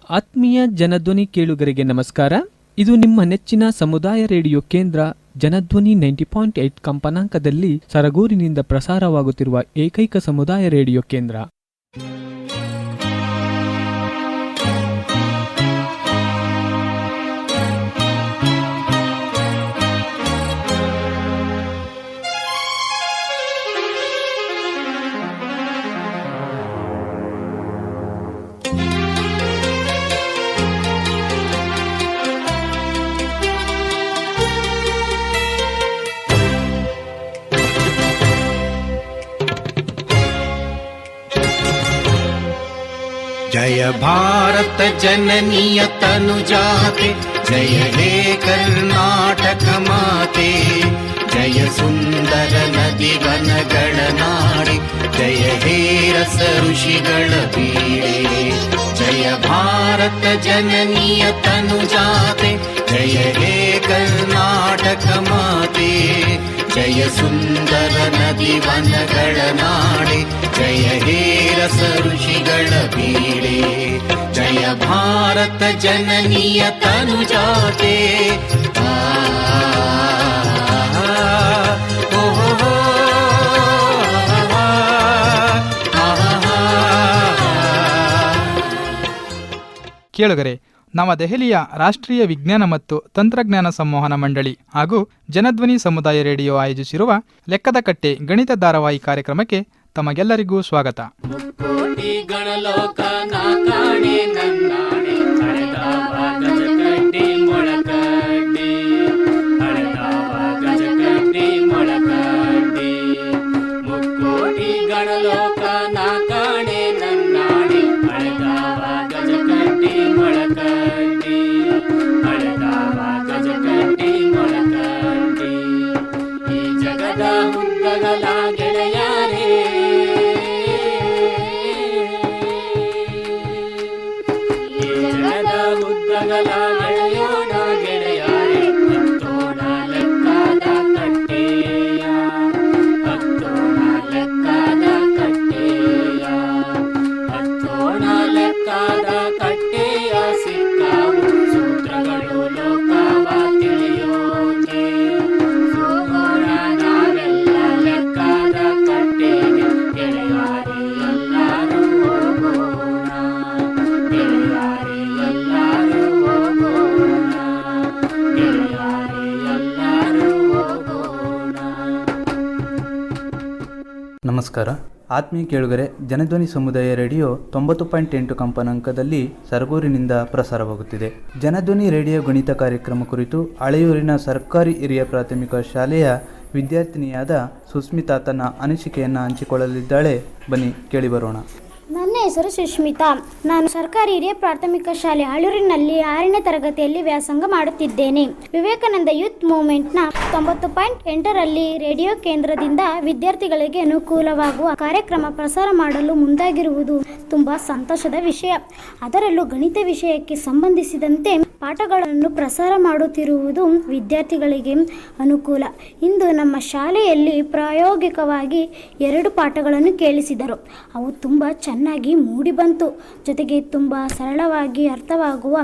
ಆತ್ಮೀಯ ಜನಧ್ವನಿ ಕೇಳುಗರಿಗೆ ನಮಸ್ಕಾರ. ಇದು ನಿಮ್ಮ ನೆಚ್ಚಿನ ಸಮುದಾಯ ರೇಡಿಯೋ ಕೇಂದ್ರ ಜನಧ್ವನಿ 90.8 ಕಂಪನಾಂಕದಲ್ಲಿ ಸರಗೂರಿನಿಂದ ಪ್ರಸಾರವಾಗುತ್ತಿರುವ ಏಕೈಕ ಸಮುದಾಯ ರೇಡಿಯೋ ಕೇಂದ್ರ. जय भारत जननीय तनुजाते, जय हे कर्नाटक माते, जय सुंदर नदी वनಗಳ ನಾಡಿ, जय हे रस ಋಷಿಗಳ ಬೀಡೆ. जय भारत जननीय तनुजाते, जय हे कर्नाटक माते, जय सुंदर नदी वनಗಳ ನಾಡಿ, जय हे रस ಋಷಿಗಳ ಬೀಡೆ. जय भारत जननीय तनुजाते. ಕೇಳುಗರೆ, ನವದೆಹಲಿಯ ರಾಷ್ಟ್ರೀಯ ವಿಜ್ಞಾನ ಮತ್ತು ತಂತ್ರಜ್ಞಾನ ಸಂವಹನ ಮಂಡಳಿ ಹಾಗೂ ಜನಧ್ವನಿ ಸಮುದಾಯ ರೇಡಿಯೋ ಆಯೋಜಿಸಿರುವ ಲೆಕ್ಕದ ಕಟ್ಟೆ ಗಣಿತ ಧಾರಾವಾಹಿ ಕಾರ್ಯಕ್ರಮಕ್ಕೆ ತಮಗೆಲ್ಲರಿಗೂ ಸ್ವಾಗತ. ನಮಸ್ಕಾರ ಆತ್ಮೀಯ ಕೇಳುಗರೆ, ಜನಧ್ವನಿ ಸಮುದಾಯ ರೇಡಿಯೋ 90.8 ಕಂಪನಾಂಕದಲ್ಲಿ ಸರಗೂರಿನಿಂದ ಪ್ರಸಾರವಾಗುತ್ತಿದೆ. ಜನಧ್ವನಿ ರೇಡಿಯೋ ಗಣಿತ ಕಾರ್ಯಕ್ರಮ ಕುರಿತು ಹಳೆಯೂರಿನ ಸರ್ಕಾರಿ ಹಿರಿಯ ಪ್ರಾಥಮಿಕ ಶಾಲೆಯ ವಿದ್ಯಾರ್ಥಿನಿಯಾದ ಸುಸ್ಮಿತಾ ತನ್ನ ಅನಿಸಿಕೆಯನ್ನು ಹಂಚಿಕೊಳ್ಳಲಿದ್ದಾಳೆ. ಬನ್ನಿ ಕೇಳಿ ಬರೋಣ. ನನ್ನ ಹೆಸರು ಸುಷ್ಮಿತಾ. ನಾನು ಸರ್ಕಾರಿ ಹಿರಿಯ ಪ್ರಾಥಮಿಕ ಶಾಲೆ ಹಳೂರಿನಲ್ಲಿ 6ನೇ ತರಗತಿಯಲ್ಲಿ ವ್ಯಾಸಂಗ ಮಾಡುತ್ತಿದ್ದೇನೆ. ವಿವೇಕಾನಂದ ಯೂತ್ ಮೂವ್ಮೆಂಟ್ನ 90.8ರಲ್ಲಿ ರೇಡಿಯೋ ಕೇಂದ್ರದಿಂದ ವಿದ್ಯಾರ್ಥಿಗಳಿಗೆ ಅನುಕೂಲವಾಗುವ ಕಾರ್ಯಕ್ರಮ ಪ್ರಸಾರ ಮಾಡಲು ಮುಂದಾಗಿರುವುದು ತುಂಬ ಸಂತೋಷದ ವಿಷಯ. ಅದರಲ್ಲೂ ಗಣಿತ ವಿಷಯಕ್ಕೆ ಸಂಬಂಧಿಸಿದಂತೆ ಪಾಠಗಳನ್ನು ಪ್ರಸಾರ ಮಾಡುತ್ತಿರುವುದು ವಿದ್ಯಾರ್ಥಿಗಳಿಗೆ ಅನುಕೂಲ. ಇಂದು ನಮ್ಮ ಶಾಲೆಯಲ್ಲಿ ಪ್ರಾಯೋಗಿಕವಾಗಿ 2 ಪಾಠಗಳನ್ನು ಕೇಳಿಸಿದರು. ಅವು ತುಂಬ ಚೆನ್ನಾಗಿ ಮೂಡಿಬಂತು. ಜೊತೆಗೆ ತುಂಬ ಸರಳವಾಗಿ ಅರ್ಥವಾಗುವ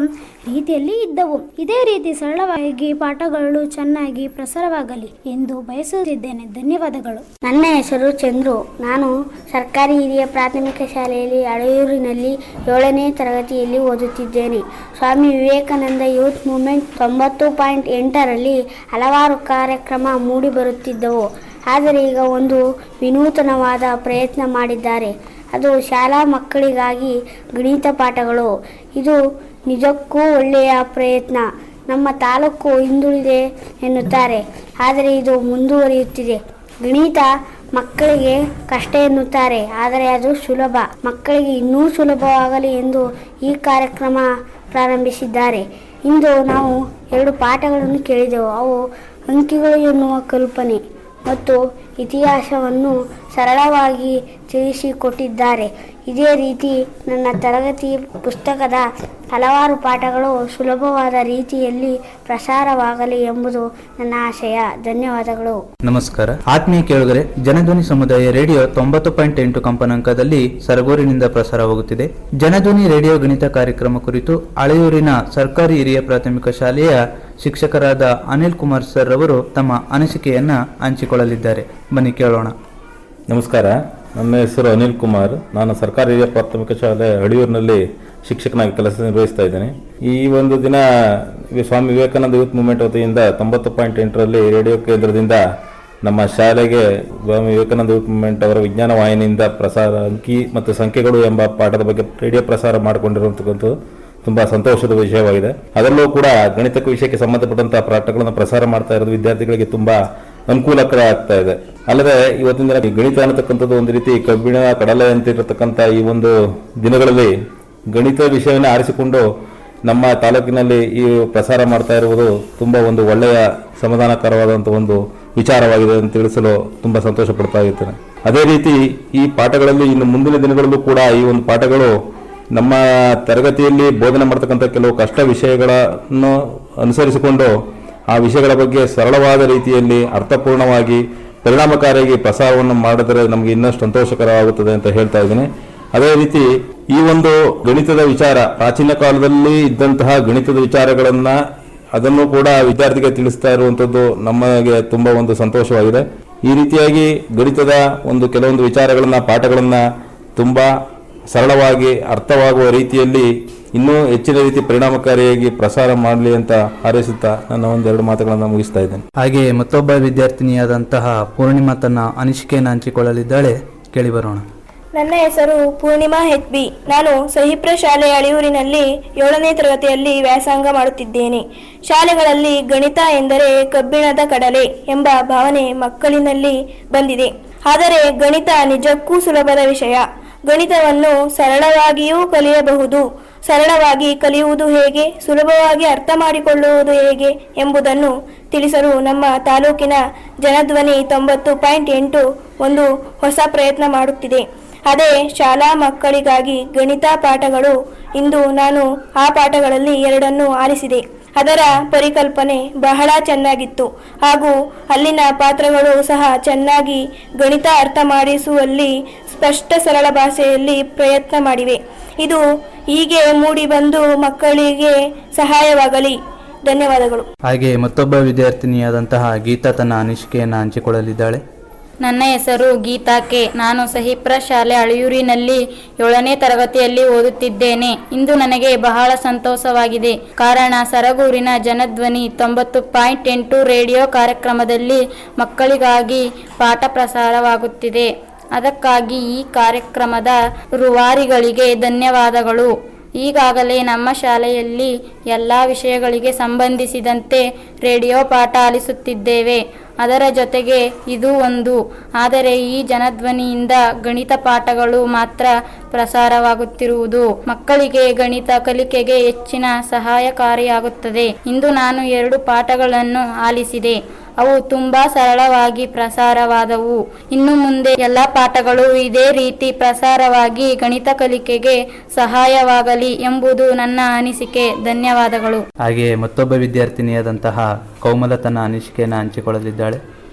ರೀತಿಯಲ್ಲಿ ಇದ್ದವು. ಇದೇ ರೀತಿ ಸರಳವಾಗಿ ಪಾಠಗಳು ಚೆನ್ನಾಗಿ ಪ್ರಸಾರವಾಗಲಿ ಎಂದು ಬಯಸುತ್ತಿದ್ದೇನೆ. ಧನ್ಯವಾದಗಳು. ನನ್ನ ಹೆಸರು ಚಂದ್ರು. ನಾನು ಸರ್ಕಾರಿ ಹಿರಿಯ ಪ್ರಾಥಮಿಕ ಶಾಲೆಯಲ್ಲಿ ಹಳೆಯೂರಿನಲ್ಲಿ 7ನೇ ತರಗತಿಯಲ್ಲಿ ಓದುತ್ತಿದ್ದೇನೆ. ಸ್ವಾಮಿ ವಿವೇಕಾನಂದ ಯೂತ್ ಮೂವ್ಮೆಂಟ್ 90.8ರಲ್ಲಿ ಹಲವಾರು ಕಾರ್ಯಕ್ರಮ ಮೂಡಿ ಬರುತ್ತಿದ್ದವು. ಆದರೆ ಈಗ ಒಂದು ವಿನೂತನವಾದ ಪ್ರಯತ್ನ ಮಾಡಿದ್ದಾರೆ. ಅದು ಶಾಲಾ ಮಕ್ಕಳಿಗಾಗಿ ಗಣಿತ ಪಾಠಗಳು. ಇದು ನಿಜಕ್ಕೂ ಒಳ್ಳೆಯ ಪ್ರಯತ್ನ. ನಮ್ಮ ತಾಲೂಕು ಹಿಂದುಳಿದೆ ಎನ್ನುತ್ತಾರೆ, ಆದರೆ ಇದು ಮುಂದುವರಿಯುತ್ತಿದೆ. ಗಣಿತ ಮಕ್ಕಳಿಗೆ ಕಷ್ಟ ಎನ್ನುತ್ತಾರೆ, ಆದರೆ ಅದು ಸುಲಭ. ಮಕ್ಕಳಿಗೆ ಇನ್ನೂ ಸುಲಭವಾಗಲಿ ಎಂದು ಈ ಕಾರ್ಯಕ್ರಮ ಪ್ರಾರಂಭಿಸಿದ್ದಾರೆ. ಇಂದು ನಾವು 2 ಪಾಠಗಳನ್ನು ಕೇಳಿದೆವು. ಅವು ಅಂಕಿಗಳು ಎನ್ನುವ ಕಲ್ಪನೆ ಮತ್ತು ಇತಿಹಾಸವನ್ನು ಸರಳವಾಗಿ ತಿಳಿಸಿಕೊಟ್ಟಿದ್ದಾರೆ. ಇದೇ ರೀತಿ ನನ್ನ ತರಗತಿ ಪುಸ್ತಕದ ಹಲವಾರು ಪಾಠಗಳು ಸುಲಭವಾದ ರೀತಿಯಲ್ಲಿ ಪ್ರಸಾರವಾಗಲಿ ಎಂಬುದು ನನ್ನ ಆಶಯ. ಧನ್ಯವಾದಗಳು. ನಮಸ್ಕಾರ ಆತ್ಮೀಯ ಕೇಳುಗರೆ, ಜನಧ್ವನಿ ಸಮುದಾಯ ರೇಡಿಯೋ 90.8 ಕಂಪನಾಂಕದಲ್ಲಿ ಸರಗೂರಿನಿಂದ ಪ್ರಸಾರವಾಗುತ್ತಿದೆ. ಜನಧ್ವನಿ ರೇಡಿಯೋ ಗಣಿತ ಕಾರ್ಯಕ್ರಮ ಕುರಿತು ಹಳೆಯೂರಿನ ಸರ್ಕಾರಿ ಹಿರಿಯ ಪ್ರಾಥಮಿಕ ಶಾಲೆಯ ಶಿಕ್ಷಕರಾದ ಅನಿಲ್ ಕುಮಾರ್ ಸರ್ ಅವರು ತಮ್ಮ ಅನಿಸಿಕೆಯನ್ನ ಹಂಚಿಕೊಳ್ಳಲಿದ್ದಾರೆ. ಬನ್ನಿ ಕೇಳೋಣ. ನಮಸ್ಕಾರ, ನನ್ನ ಹೆಸರು ಅನಿಲ್ ಕುಮಾರ್. ನಾನು ಸರ್ಕಾರಿ ಹಿರಿಯ ಪ್ರಾಥಮಿಕ ಶಾಲೆ ಹಳಿಯೂರಿನಲ್ಲಿ ಶಿಕ್ಷಕನಾಗಿ ಕೆಲಸ ನಿರ್ವಹಿಸ್ತಾ ಇದ್ದೇನೆ. ಈ ಒಂದು ದಿನ ಸ್ವಾಮಿ ವಿವೇಕಾನಂದ ಯೂತ್ ಮೂವ್ಮೆಂಟ್ ವತಿಯಿಂದ 90.8ರಲ್ಲಿ ರೇಡಿಯೋ ಕೇಂದ್ರದಿಂದ ನಮ್ಮ ಶಾಲೆಗೆ ಸ್ವಾಮಿ ವಿವೇಕಾನಂದ ಯೂತ್ ಮೂವ್ಮೆಂಟ್ ಅವರ ವಿಜ್ಞಾನ ವಾಹಿನಿಯಿಂದ ಪ್ರಸಾರ ಅಂಕಿ ಮತ್ತು ಸಂಖ್ಯೆಗಳು ಎಂಬ ಪಾಠದ ಬಗ್ಗೆ ರೇಡಿಯೋ ಪ್ರಸಾರ ಮಾಡಿಕೊಂಡಿರುವಂಥದ್ದು ತುಂಬ ಸಂತೋಷದ ವಿಷಯವಾಗಿದೆ. ಅದರಲ್ಲೂ ಕೂಡ ಗಣಿತ ವಿಷಯಕ್ಕೆ ಸಂಬಂಧಪಟ್ಟಂತಹ ಪಾಠಗಳನ್ನು ಪ್ರಸಾರ ಮಾಡ್ತಾ ಇರೋದು ವಿದ್ಯಾರ್ಥಿಗಳಿಗೆ ತುಂಬಾ ಅನುಕೂಲಕರ ಆಗ್ತಾ ಇದೆ. ಅಲ್ಲದೆ ಇವತ್ತಿನ ದಿನ ಗಣಿತ ಅನ್ನತಕ್ಕಂಥದ್ದು ಒಂದು ರೀತಿ ಕಬ್ಬಿಣ ಕಡಲೆ ಅಂತಿರತಕ್ಕಂಥ ಈ ಒಂದು ದಿನಗಳಲ್ಲಿ ಗಣಿತ ವಿಷಯವನ್ನು ಆರಿಸಿಕೊಂಡು ನಮ್ಮ ತಾಲೂಕಿನಲ್ಲಿ ಈ ಪ್ರಸಾರ ಮಾಡ್ತಾ ಇರುವುದು ತುಂಬ ಒಂದು ಒಳ್ಳೆಯ ಸಮಾಧಾನಕರವಾದಂಥ ಒಂದು ವಿಚಾರವಾಗಿದೆ ಅಂತ ತಿಳಿಸಲು ತುಂಬ ಸಂತೋಷ ಪಡ್ತಾ ಇರ್ತೇನೆ. ಅದೇ ರೀತಿ ಈ ಪಾಠಗಳಲ್ಲಿ ಇನ್ನು ಮುಂದಿನ ದಿನಗಳಲ್ಲೂ ಕೂಡ ಈ ಒಂದು ಪಾಠಗಳು ನಮ್ಮ ತರಗತಿಯಲ್ಲಿ ಬೋಧನೆ ಮಾಡ್ತಕ್ಕಂಥ ಕೆಲವು ಕಷ್ಟ ವಿಷಯಗಳನ್ನು ಅನುಸರಿಸಿಕೊಂಡು ಆ ವಿಷಯಗಳ ಬಗ್ಗೆ ಸರಳವಾದ ರೀತಿಯಲ್ಲಿ ಅರ್ಥಪೂರ್ಣವಾಗಿ ಪರಿಣಾಮಕಾರಿಯಾಗಿ ಪ್ರಸಾರವನ್ನು ಮಾಡಿದರೆ ನಮಗೆ ಇನ್ನಷ್ಟು ಸಂತೋಷಕರವಾಗುತ್ತದೆ ಅಂತ ಹೇಳ್ತಾ ಇದ್ದೀನಿ. ಅದೇ ರೀತಿ ಈ ಒಂದು ಗಣಿತದ ವಿಚಾರ, ಪ್ರಾಚೀನ ಕಾಲದಲ್ಲಿ ಇದ್ದಂತಹ ಗಣಿತದ ವಿಚಾರಗಳನ್ನ ಅದನ್ನು ಕೂಡ ವಿದ್ಯಾರ್ಥಿಗೆ ತಿಳಿಸ್ತಾ ಇರುವಂಥದ್ದು ನಮಗೆ ತುಂಬ ಒಂದು ಸಂತೋಷವಾಗಿದೆ. ಈ ರೀತಿಯಾಗಿ ಗಣಿತದ ಒಂದು ಕೆಲವೊಂದು ವಿಚಾರಗಳನ್ನ, ಪಾಠಗಳನ್ನ ತುಂಬಾ ಸರಳವಾಗಿ ಅರ್ಥವಾಗುವ ರೀತಿಯಲ್ಲಿ ಇನ್ನೂ ಹೆಚ್ಚಿನ ರೀತಿ ಪರಿಣಾಮಕಾರಿಯಾಗಿ ಪ್ರಸಾರ ಮಾಡಲಿ ಅಂತ ಹಾರೈಸುತ್ತಾ ನನ್ನ ಒಂದೆರಡು ಮಾತುಗಳನ್ನು ಮುಗಿಸ್ತಾ ಇದ್ದೇನೆ. ಹಾಗೆ ಮತ್ತೊಬ್ಬ ವಿದ್ಯಾರ್ಥಿನಿಯಾದಂತಹ ಪೂರ್ಣಿಮಾ ತನ್ನ ಅನಿಸಿಕೆಯನ್ನು ಹಂಚಿಕೊಳ್ಳಲಿದ್ದಾಳೆ. ಕೇಳಿ ಬರೋಣ. ನನ್ನ ಹೆಸರು ಪೂರ್ಣಿಮಾ ಹೆಚ್ಬಿ. ನಾನು ಸಹಿಪ್ರ ಶಾಲೆ ಅಳಿಯೂರಿನಲ್ಲಿ 7ನೇ ತರಗತಿಯಲ್ಲಿ ವ್ಯಾಸಂಗ ಮಾಡುತ್ತಿದ್ದೇನೆ. ಶಾಲೆಗಳಲ್ಲಿ ಗಣಿತ ಎಂದರೆ ಕಬ್ಬಿಣದ ಕಡಲೆ ಎಂಬ ಭಾವನೆ ಮಕ್ಕಳಿನಲ್ಲಿ ಬಂದಿದೆ. ಆದರೆ ಗಣಿತ ನಿಜಕ್ಕೂ ಸುಲಭದ ವಿಷಯ. ಗಣಿತವನ್ನು ಸರಳವಾಗಿಯೂ ಕಲಿಯಬಹುದು. ಸರಳವಾಗಿ ಕಲಿಯುವುದು ಹೇಗೆ, ಸುಲಭವಾಗಿ ಅರ್ಥ ಮಾಡಿಕೊಳ್ಳುವುದು ಹೇಗೆ ಎಂಬುದನ್ನು ತಿಳಿಸಲು ನಮ್ಮ ತಾಲೂಕಿನ ಜನಧ್ವನಿ 90.8 ಒಂದು ಹೊಸ ಪ್ರಯತ್ನ ಮಾಡುತ್ತಿದೆ. ಅದೇ ಶಾಲಾ ಮಕ್ಕಳಿಗಾಗಿ ಗಣಿತ ಪಾಠಗಳು. ಇಂದು ನಾನು ಆ ಪಾಠಗಳಲ್ಲಿ 2 ಆಲಿಸಿದೆ. ಅದರ ಪರಿಕಲ್ಪನೆ ಬಹಳ ಚೆನ್ನಾಗಿತ್ತು ಹಾಗೂ ಅಲ್ಲಿನ ಪಾತ್ರಗಳು ಸಹ ಚೆನ್ನಾಗಿ ಗಣಿತ ಅರ್ಥ ಮಾಡಿಸುವಲ್ಲಿ ಸ್ಪಷ್ಟ ಸರಳ ಭಾಷೆಯಲ್ಲಿ ಪ್ರಯತ್ನ ಮಾಡಿವೆ. ಇದು ಹೀಗೆ ಮೂಡಿ ಬಂದು ಮಕ್ಕಳಿಗೆ ಸಹಾಯವಾಗಲಿ. ಧನ್ಯವಾದಗಳು. ಹಾಗೆ ಮತ್ತೊಬ್ಬ ವಿದ್ಯಾರ್ಥಿನಿಯಾದಂತಹ ಗೀತಾ ತನ್ನ ಅನಿಸಿಕೆಯನ್ನು ಹಂಚಿಕೊಳ್ಳಲಿದ್ದಾಳೆ. ನನ್ನ ಹೆಸರು ಗೀತಾ ಕೆ. ನಾನು ಸಹಿಪ್ರ ಶಾಲೆ ಅಳಿಯೂರಿನಲ್ಲಿ 7ನೇ ತರಗತಿಯಲ್ಲಿ ಓದುತ್ತಿದ್ದೇನೆ. ಇಂದು ನನಗೆ ಬಹಳ ಸಂತೋಷವಾಗಿದೆ. ಕಾರಣ ಸರಗೂರಿನ ಜನಧ್ವನಿ 90.8 ರೇಡಿಯೋ ಕಾರ್ಯಕ್ರಮದಲ್ಲಿ ಮಕ್ಕಳಿಗಾಗಿ ಪಾಠ ಪ್ರಸಾರವಾಗುತ್ತಿದೆ. ಅದಕ್ಕಾಗಿ ಈ ಕಾರ್ಯಕ್ರಮದ ರೂವಾರಿಗಳಿಗೆ ಧನ್ಯವಾದಗಳು. ಈಗಾಗಲೇ ನಮ್ಮ ಶಾಲೆಯಲ್ಲಿ ಎಲ್ಲ ವಿಷಯಗಳಿಗೆ ಸಂಬಂಧಿಸಿದಂತೆ ರೇಡಿಯೋ ಪಾಠ ಆಲಿಸುತ್ತಿದ್ದೇವೆ. ಅದರ ಜೊತೆಗೆ ಇದು ಒಂದು. ಆದರೆ ಈ ಜನಧ್ವನಿಯಿಂದ ಗಣಿತ ಪಾಠಗಳು ಮಾತ್ರ ಪ್ರಸಾರವಾಗುತ್ತಿರುವುದು ಮಕ್ಕಳಿಗೆ ಗಣಿತ ಕಲಿಕೆಗೆ ಹೆಚ್ಚಿನ ಸಹಾಯಕಾರಿಯಾಗುತ್ತದೆ. ಇಂದು ನಾನು 2 ಪಾಠಗಳನ್ನು ಆಲಿಸಿದೆ. ಅವು ತುಂಬಾ ಸರಳವಾಗಿ ಪ್ರಸಾರವಾದವು. ಇನ್ನು ಮುಂದೆ ಎಲ್ಲ ಪಾಠಗಳು ಇದೇ ರೀತಿ ಪ್ರಸಾರವಾಗಿ ಗಣಿತ ಕಲಿಕೆಗೆ ಸಹಾಯವಾಗಲಿ ಎಂಬುದು ನನ್ನ ಅನಿಸಿಕೆ. ಧನ್ಯವಾದಗಳು. ಹಾಗೆ ಮತ್ತೊಬ್ಬ ವಿದ್ಯಾರ್ಥಿನಿಯಾದಂತಹ ಕೌಮಲ ತನ್ನ ಅನಿಸಿಕೆಯನ್ನು ಹಂಚಿಕೊಳ್ಳಲಿದ್ದಾಳೆ.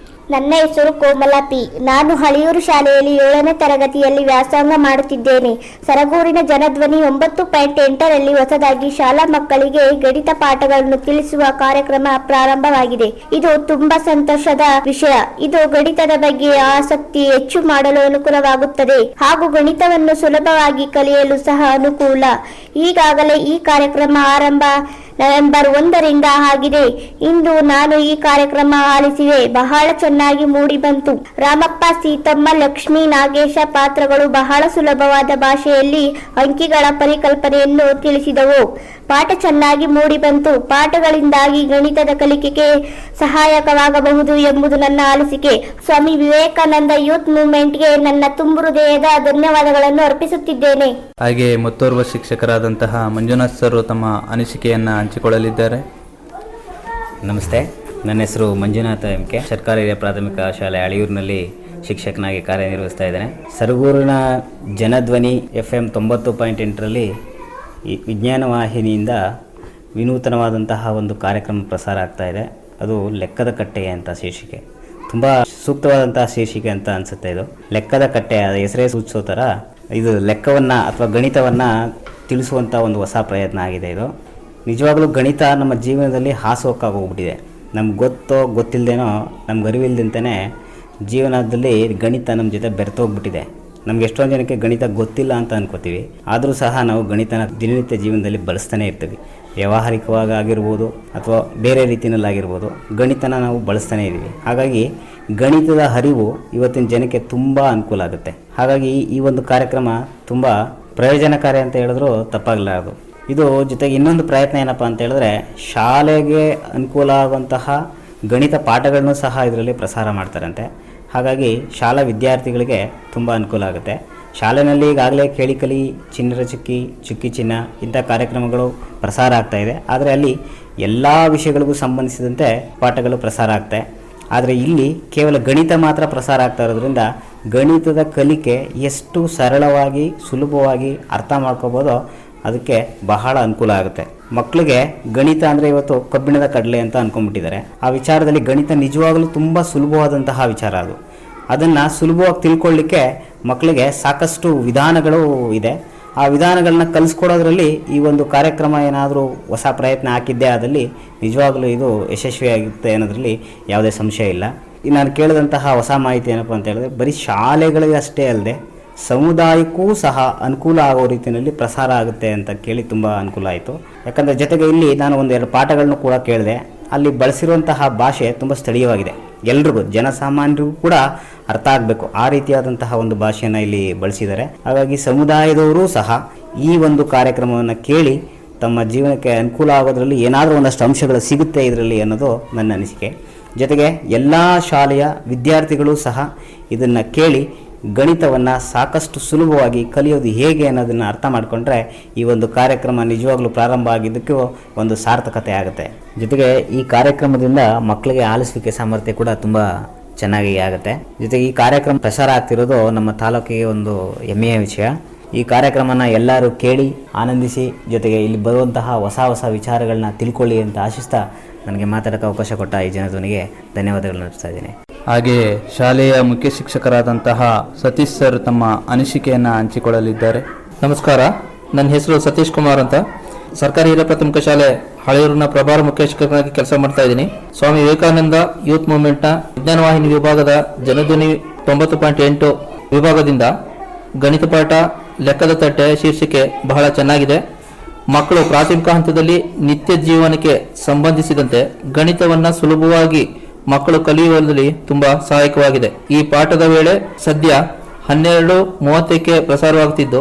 ನನ್ನ ಹೆಸರು ಕೋಮಲಾ ಪಿ. ನಾನು ಹಳಿಯೂರು ಶಾಲೆಯಲ್ಲಿ 7ನೇ ತರಗತಿಯಲ್ಲಿ ವ್ಯಾಸಂಗ ಮಾಡುತ್ತಿದ್ದೇನೆ. ಸರಗೂರಿನ ಜನಧ್ವನಿ 9.8ರಲ್ಲಿ ಹೊಸದಾಗಿ ಶಾಲಾ ಮಕ್ಕಳಿಗೆ ಗಣಿತ ಪಾಠಗಳನ್ನು ತಿಳಿಸುವ ಕಾರ್ಯಕ್ರಮ ಪ್ರಾರಂಭವಾಗಿದೆ. ಇದು ತುಂಬಾ ಸಂತೋಷದ ವಿಷಯ. ಇದು ಗಣಿತದ ಬಗ್ಗೆ ಆಸಕ್ತಿ ಹೆಚ್ಚು ಮಾಡಲು ಅನುಕೂಲವಾಗುತ್ತದೆ ಹಾಗೂ ಗಣಿತವನ್ನು ಸುಲಭವಾಗಿ ಕಲಿಯಲು ಸಹ ಅನುಕೂಲ. ಈಗಾಗಲೇ ಈ ಕಾರ್ಯಕ್ರಮ ಆರಂಭ ನವೆಂಬರ್ 1ರಿಂದ ಆಗಿದೆ. ಇಂದು ನಾನು ಈ ಕಾರ್ಯಕ್ರಮ ಆಲಿಸಿದೆ. ಬಹಳ ಚೆನ್ನಾಗಿ ಮೂಡಿ ಬಂತು. ರಾಮಪ್ಪ, ಸೀತಮ್ಮ, ಲಕ್ಷ್ಮಿ, ನಾಗೇಶ ಪಾತ್ರಗಳು ಬಹಳ ಸುಲಭವಾದ ಭಾಷೆಯಲ್ಲಿ ಅಂಕಿಗಳ ಪರಿಕಲ್ಪನೆಯನ್ನು ತಿಳಿಸಿದವು. ಪಾಠ ಚೆನ್ನಾಗಿ ಮೂಡಿ ಬಂತು. ಪಾಠಗಳಿಂದಾಗಿ ಗಣಿತದ ಕಲಿಕೆಗೆ ಸಹಾಯಕವಾಗಬಹುದು ಎಂಬುದು ನನ್ನ ಅನಿಸಿಕೆ. ಸ್ವಾಮಿ ವಿವೇಕಾನಂದ ಯೂತ್ ಮೂವ್ಮೆಂಟ್ಗೆ ನನ್ನ ತುಂಬು ಹೃದಯದ ಧನ್ಯವಾದಗಳನ್ನು ಅರ್ಪಿಸುತ್ತಿದ್ದೇನೆ. ಹಾಗೆ ಮತ್ತೋರ್ವ ಶಿಕ್ಷಕರಾದಂತಹ ಮಂಜುನಾಥ್ ಸರ್ ತಮ್ಮ ಅನಿಸಿಕೆಯನ್ನು ಹಂಚಿಕೊಳ್ಳಲಿದ್ದಾರೆ. ನಮಸ್ತೆ, ನನ್ನ ಹೆಸರು ಮಂಜುನಾಥ ಎಂ.ಕೆ. ಸರ್ಕಾರಿ ಹಿರಿಯ ಪ್ರಾಥಮಿಕ ಶಾಲೆ ಅಳಿಯೂರಿನಲ್ಲಿ ಶಿಕ್ಷಕನಾಗಿ ಕಾರ್ಯನಿರ್ವಹಿಸ್ತಾ ಇದ್ದೇನೆ. ಸರಗೂರಿನ ಜನಧ್ವನಿ FM 90.8ರಲ್ಲಿ ಈ ವಿಜ್ಞಾನ ವಾಹಿನಿಯಿಂದ ವಿನೂತನವಾದಂತಹ ಒಂದು ಕಾರ್ಯಕ್ರಮ ಪ್ರಸಾರ ಆಗ್ತಾ ಇದೆ. ಅದು ಲೆಕ್ಕದ ಕಟ್ಟೆ ಅಂತ ಶೀರ್ಷಿಕೆ. ತುಂಬ ಸೂಕ್ತವಾದಂತಹ ಶೀರ್ಷಿಕೆ ಅಂತ ಅನಿಸುತ್ತೆ. ಇದು ಲೆಕ್ಕದ ಕಟ್ಟೆ, ಹೆಸರೇ ಸೂಚಿಸೋ ಥರ ಇದು ಲೆಕ್ಕವನ್ನು ಅಥವಾ ಗಣಿತವನ್ನು ತಿಳಿಸುವಂಥ ಒಂದು ಹೊಸ ಪ್ರಯತ್ನ ಆಗಿದೆ. ಇದು ನಿಜವಾಗಲೂ ಗಣಿತ ನಮ್ಮ ಜೀವನದಲ್ಲಿ ಹಾಸೋಕ್ಕಾಗೋಗ್ಬಿಟ್ಟಿದೆ. ನಮ್ಗೆ ಗೊತ್ತಿಲ್ಲದೇನೋ ನಮ್ಗೆ ಅರಿವಿಲ್ದಂತೆಯೇ ಜೀವನದಲ್ಲಿ ಗಣಿತ ನಮ್ಮ ಜೊತೆ ಬೆರೆತೋಗ್ಬಿಟ್ಟಿದೆ. ನಮ್ಗೆ ಎಷ್ಟೊಂದು ಜನಕ್ಕೆ ಗಣಿತ ಗೊತ್ತಿಲ್ಲ ಅಂತ ಅನ್ಕೋತೀವಿ, ಆದರೂ ಸಹ ನಾವು ಗಣಿತನ ದಿನನಿತ್ಯ ಜೀವನದಲ್ಲಿ ಬಳಸ್ತಾನೆ ಇರ್ತೀವಿ. ವ್ಯಾವಹಾರಿಕವಾಗಿ ಆಗಿರ್ಬೋದು ಅಥವಾ ಬೇರೆ ರೀತಿಯಲ್ಲಾಗಿರ್ಬೋದು ಗಣಿತನ ನಾವು ಬಳಸ್ತಾನೆ ಇದ್ದೀವಿ. ಹಾಗಾಗಿ ಗಣಿತದ ಅರಿವು ಇವತ್ತಿನ ಜನಕ್ಕೆ ತುಂಬ ಅನುಕೂಲ ಆಗುತ್ತೆ. ಹಾಗಾಗಿ ಈ ಒಂದು ಕಾರ್ಯಕ್ರಮ ತುಂಬ ಪ್ರಯೋಜನಕಾರಿ ಅಂತ ಹೇಳಿದ್ರು ತಪ್ಪಾಗಲಾರದು. ಇದು ಜೊತೆಗೆ ಇನ್ನೊಂದು ಪ್ರಯತ್ನ ಏನಪ್ಪ ಅಂತ ಹೇಳಿದ್ರೆ, ಶಾಲೆಗೆ ಅನುಕೂಲ ಆಗುವಂತಹ ಗಣಿತ ಪಾಠಗಳನ್ನು ಸಹ ಇದರಲ್ಲಿ ಪ್ರಸಾರ ಮಾಡ್ತಾರಂತೆ. ಹಾಗಾಗಿ ಶಾಲಾ ವಿದ್ಯಾರ್ಥಿಗಳಿಗೆ ತುಂಬ ಅನುಕೂಲ ಆಗುತ್ತೆ. ಶಾಲೆಯಲ್ಲಿ ಈಗಾಗಲೇ ಕೇಳಿ ಕಲಿ, ಚಿನ್ನರ ಚುಕ್ಕಿ ಚಿನ್ನ ಇಂಥ ಕಾರ್ಯಕ್ರಮಗಳು ಪ್ರಸಾರ ಆಗ್ತಾಯಿದೆ. ಆದರೆ ಅಲ್ಲಿ ಎಲ್ಲ ವಿಷಯಗಳಿಗೂ ಸಂಬಂಧಿಸಿದಂತೆ ಪಾಠಗಳು ಪ್ರಸಾರ ಆಗ್ತವೆ. ಆದರೆ ಇಲ್ಲಿ ಕೇವಲ ಗಣಿತ ಮಾತ್ರ ಪ್ರಸಾರ ಆಗ್ತಾ ಇರೋದ್ರಿಂದ ಗಣಿತದ ಕಲಿಕೆ ಎಷ್ಟು ಸರಳವಾಗಿ ಸುಲಭವಾಗಿ ಅರ್ಥ ಮಾಡ್ಕೋಬೋದೋ ಅದಕ್ಕೆ ಬಹಳ ಅನುಕೂಲ ಆಗುತ್ತೆ. ಮಕ್ಕಳಿಗೆ ಗಣಿತ ಅಂದರೆ ಇವತ್ತು ಕಬ್ಬಿಣದ ಕಡಲೆ ಅಂತ ಅಂದ್ಕೊಂಡ್ಬಿಟ್ಟಿದ್ದಾರೆ. ಆ ವಿಚಾರದಲ್ಲಿ ಗಣಿತ ನಿಜವಾಗಲೂ ತುಂಬ ಸುಲಭವಾದಂತಹ ವಿಚಾರ. ಅದನ್ನು ಸುಲಭವಾಗಿ ತಿಳ್ಕೊಳ್ಳಿಕ್ಕೆ ಮಕ್ಕಳಿಗೆ ಸಾಕಷ್ಟು ವಿಧಾನಗಳು ಇದೆ. ಆ ವಿಧಾನಗಳನ್ನ ಕಲಿಸ್ಕೊಡೋದ್ರಲ್ಲಿ ಈ ಒಂದು ಕಾರ್ಯಕ್ರಮ ಏನಾದರೂ ಹೊಸ ಪ್ರಯತ್ನ ಹಾಕಿದ್ದೇ ಆದಲ್ಲಿ ನಿಜವಾಗಲೂ ಇದು ಯಶಸ್ವಿಯಾಗುತ್ತೆ ಅನ್ನೋದ್ರಲ್ಲಿ ಯಾವುದೇ ಸಂಶಯ ಇಲ್ಲ. ನಾನು ಕೇಳಿದಂತಹ ಹೊಸ ಮಾಹಿತಿ ಏನಪ್ಪ ಅಂತ ಹೇಳಿದ್ರೆ, ಬರೀ ಶಾಲೆಗಳಿಗೆ ಅಷ್ಟೇ ಅಲ್ಲದೆ ಸಮುದಾಯಕ್ಕೂ ಸಹ ಅನುಕೂಲ ಆಗೋ ರೀತಿಯಲ್ಲಿ ಪ್ರಸಾರ ಆಗುತ್ತೆ ಅಂತ ಕೇಳಿ ತುಂಬ ಅನುಕೂಲ ಆಯಿತು. ಯಾಕಂದರೆ ಜೊತೆಗೆ ಇಲ್ಲಿ ನಾನು ಒಂದೆರಡು ಪಾಠಗಳನ್ನು ಕೂಡ ಕೇಳಿದೆ. ಅಲ್ಲಿ ಬಳಸಿರುವಂತಹ ಭಾಷೆ ತುಂಬ ಸ್ಥಳೀಯವಾಗಿದೆ. ಎಲ್ರಿಗೂ, ಜನಸಾಮಾನ್ಯರಿಗೂ ಕೂಡ ಅರ್ಥ ಆಗಬೇಕು ಆ ರೀತಿಯಾದಂತಹ ಒಂದು ಭಾಷೆಯನ್ನು ಇಲ್ಲಿ ಬಳಸಿದ್ದಾರೆ. ಹಾಗಾಗಿ ಸಮುದಾಯದವರು ಸಹ ಈ ಒಂದು ಕಾರ್ಯಕ್ರಮವನ್ನು ಕೇಳಿ ತಮ್ಮ ಜೀವನಕ್ಕೆ ಅನುಕೂಲ ಆಗೋದ್ರಲ್ಲಿ ಏನಾದರೂ ಒಂದಷ್ಟು ಅಂಶಗಳು ಸಿಗುತ್ತೆ ಇದರಲ್ಲಿ ಅನ್ನೋದು ನನ್ನ ಅನಿಸಿಕೆ. ಜೊತೆಗೆ ಎಲ್ಲ ಶಾಲೆಯ ವಿದ್ಯಾರ್ಥಿಗಳು ಸಹ ಇದನ್ನು ಕೇಳಿ ಗಣಿತವನ್ನು ಸಾಕಷ್ಟು ಸುಲಭವಾಗಿ ಕಲಿಯೋದು ಹೇಗೆ ಅನ್ನೋದನ್ನು ಅರ್ಥ ಮಾಡಿಕೊಂಡ್ರೆ ಈ ಒಂದು ಕಾರ್ಯಕ್ರಮ ನಿಜವಾಗ್ಲೂ ಪ್ರಾರಂಭ ಆಗಿದ್ದಕ್ಕೂ ಒಂದು ಸಾರ್ಥಕತೆ ಆಗುತ್ತೆ. ಜೊತೆಗೆ ಈ ಕಾರ್ಯಕ್ರಮದಿಂದ ಮಕ್ಕಳಿಗೆ ಆಲಿಸುವಿಕೆ ಸಾಮರ್ಥ್ಯ ಕೂಡ ತುಂಬ ಚೆನ್ನಾಗಿ ಆಗುತ್ತೆ. ಜೊತೆಗೆ ಈ ಕಾರ್ಯಕ್ರಮ ಪ್ರಸಾರ ಆಗ್ತಿರೋದು ನಮ್ಮ ತಾಲೂಕಿಗೆ ಒಂದು ಹೆಮ್ಮೆಯ ವಿಷಯ. ಈ ಕಾರ್ಯಕ್ರಮನ ಎಲ್ಲರೂ ಕೇಳಿ ಆನಂದಿಸಿ, ಜೊತೆಗೆ ಇಲ್ಲಿ ಬರುವಂತಹ ಹೊಸ ವಿಚಾರಗಳನ್ನ ತಿಳ್ಕೊಳ್ಳಿ ಅಂತ ಆಶಿಸ್ತಾ ನನಗೆ ಮಾತಾಡೋಕ್ಕೆ ಅವಕಾಶ ಕೊಟ್ಟ ಈ ಜನಧ್ವನಿಗೆ ಧನ್ಯವಾದಗಳನ್ನು ಅರ್ಪಿಸ್ತಾ ಇದ್ದೀನಿ. ಹಾಗೆಯೇ ಶಾಲೆಯ ಮುಖ್ಯ ಶಿಕ್ಷಕರಾದಂತಹ ಸತೀಶ್ ಸರ್ ತಮ್ಮ ಅನಿಸಿಕೆಯನ್ನು ಹಂಚಿಕೊಳ್ಳಲಿದ್ದಾರೆ. ನಮಸ್ಕಾರ, ನನ್ನ ಹೆಸರು ಸತೀಶ್ ಕುಮಾರ್ ಅಂತ. ಸರ್ಕಾರಿ ಹಿರಿಯ ಪ್ರಾಥಮಿಕ ಶಾಲೆ ಹಳೆಯೂರಿನ ಪ್ರಭಾರ ಮುಖ್ಯ ಶಿಕ್ಷಕನಾಗಿ ಕೆಲಸ ಮಾಡ್ತಾ ಇದ್ದೀನಿ. ಸ್ವಾಮಿ ವಿವೇಕಾನಂದ ಯೂತ್ ಮೂವ್ಮೆಂಟ್ನ ವಿಜ್ಞಾನ ವಾಹಿನಿ ವಿಭಾಗದ ಜನಧ್ವನಿ 90.8 ವಿಭಾಗದಿಂದ ಗಣಿತ ಪಾಠ ಲೆಕ್ಕದ ತಟ್ಟೆ ಶೀರ್ಷಿಕೆ ಬಹಳ ಚೆನ್ನಾಗಿದೆ. ಮಕ್ಕಳು ಪ್ರಾಥಮಿಕ ಹಂತದಲ್ಲಿ ನಿತ್ಯ ಜೀವನಕ್ಕೆ ಸಂಬಂಧಿಸಿದಂತೆ ಗಣಿತವನ್ನು ಸುಲಭವಾಗಿ ಮಕ್ಕಳು ಕಲಿಯುವಲ್ಲಿ ತುಂಬಾ ಸಹಾಯಕವಾಗಿದೆ. ಈ ಪಾಠದ ವೇಳೆ ಸದ್ಯ 12:30ಕ್ಕೆ ಪ್ರಸಾರವಾಗುತ್ತಿದ್ದು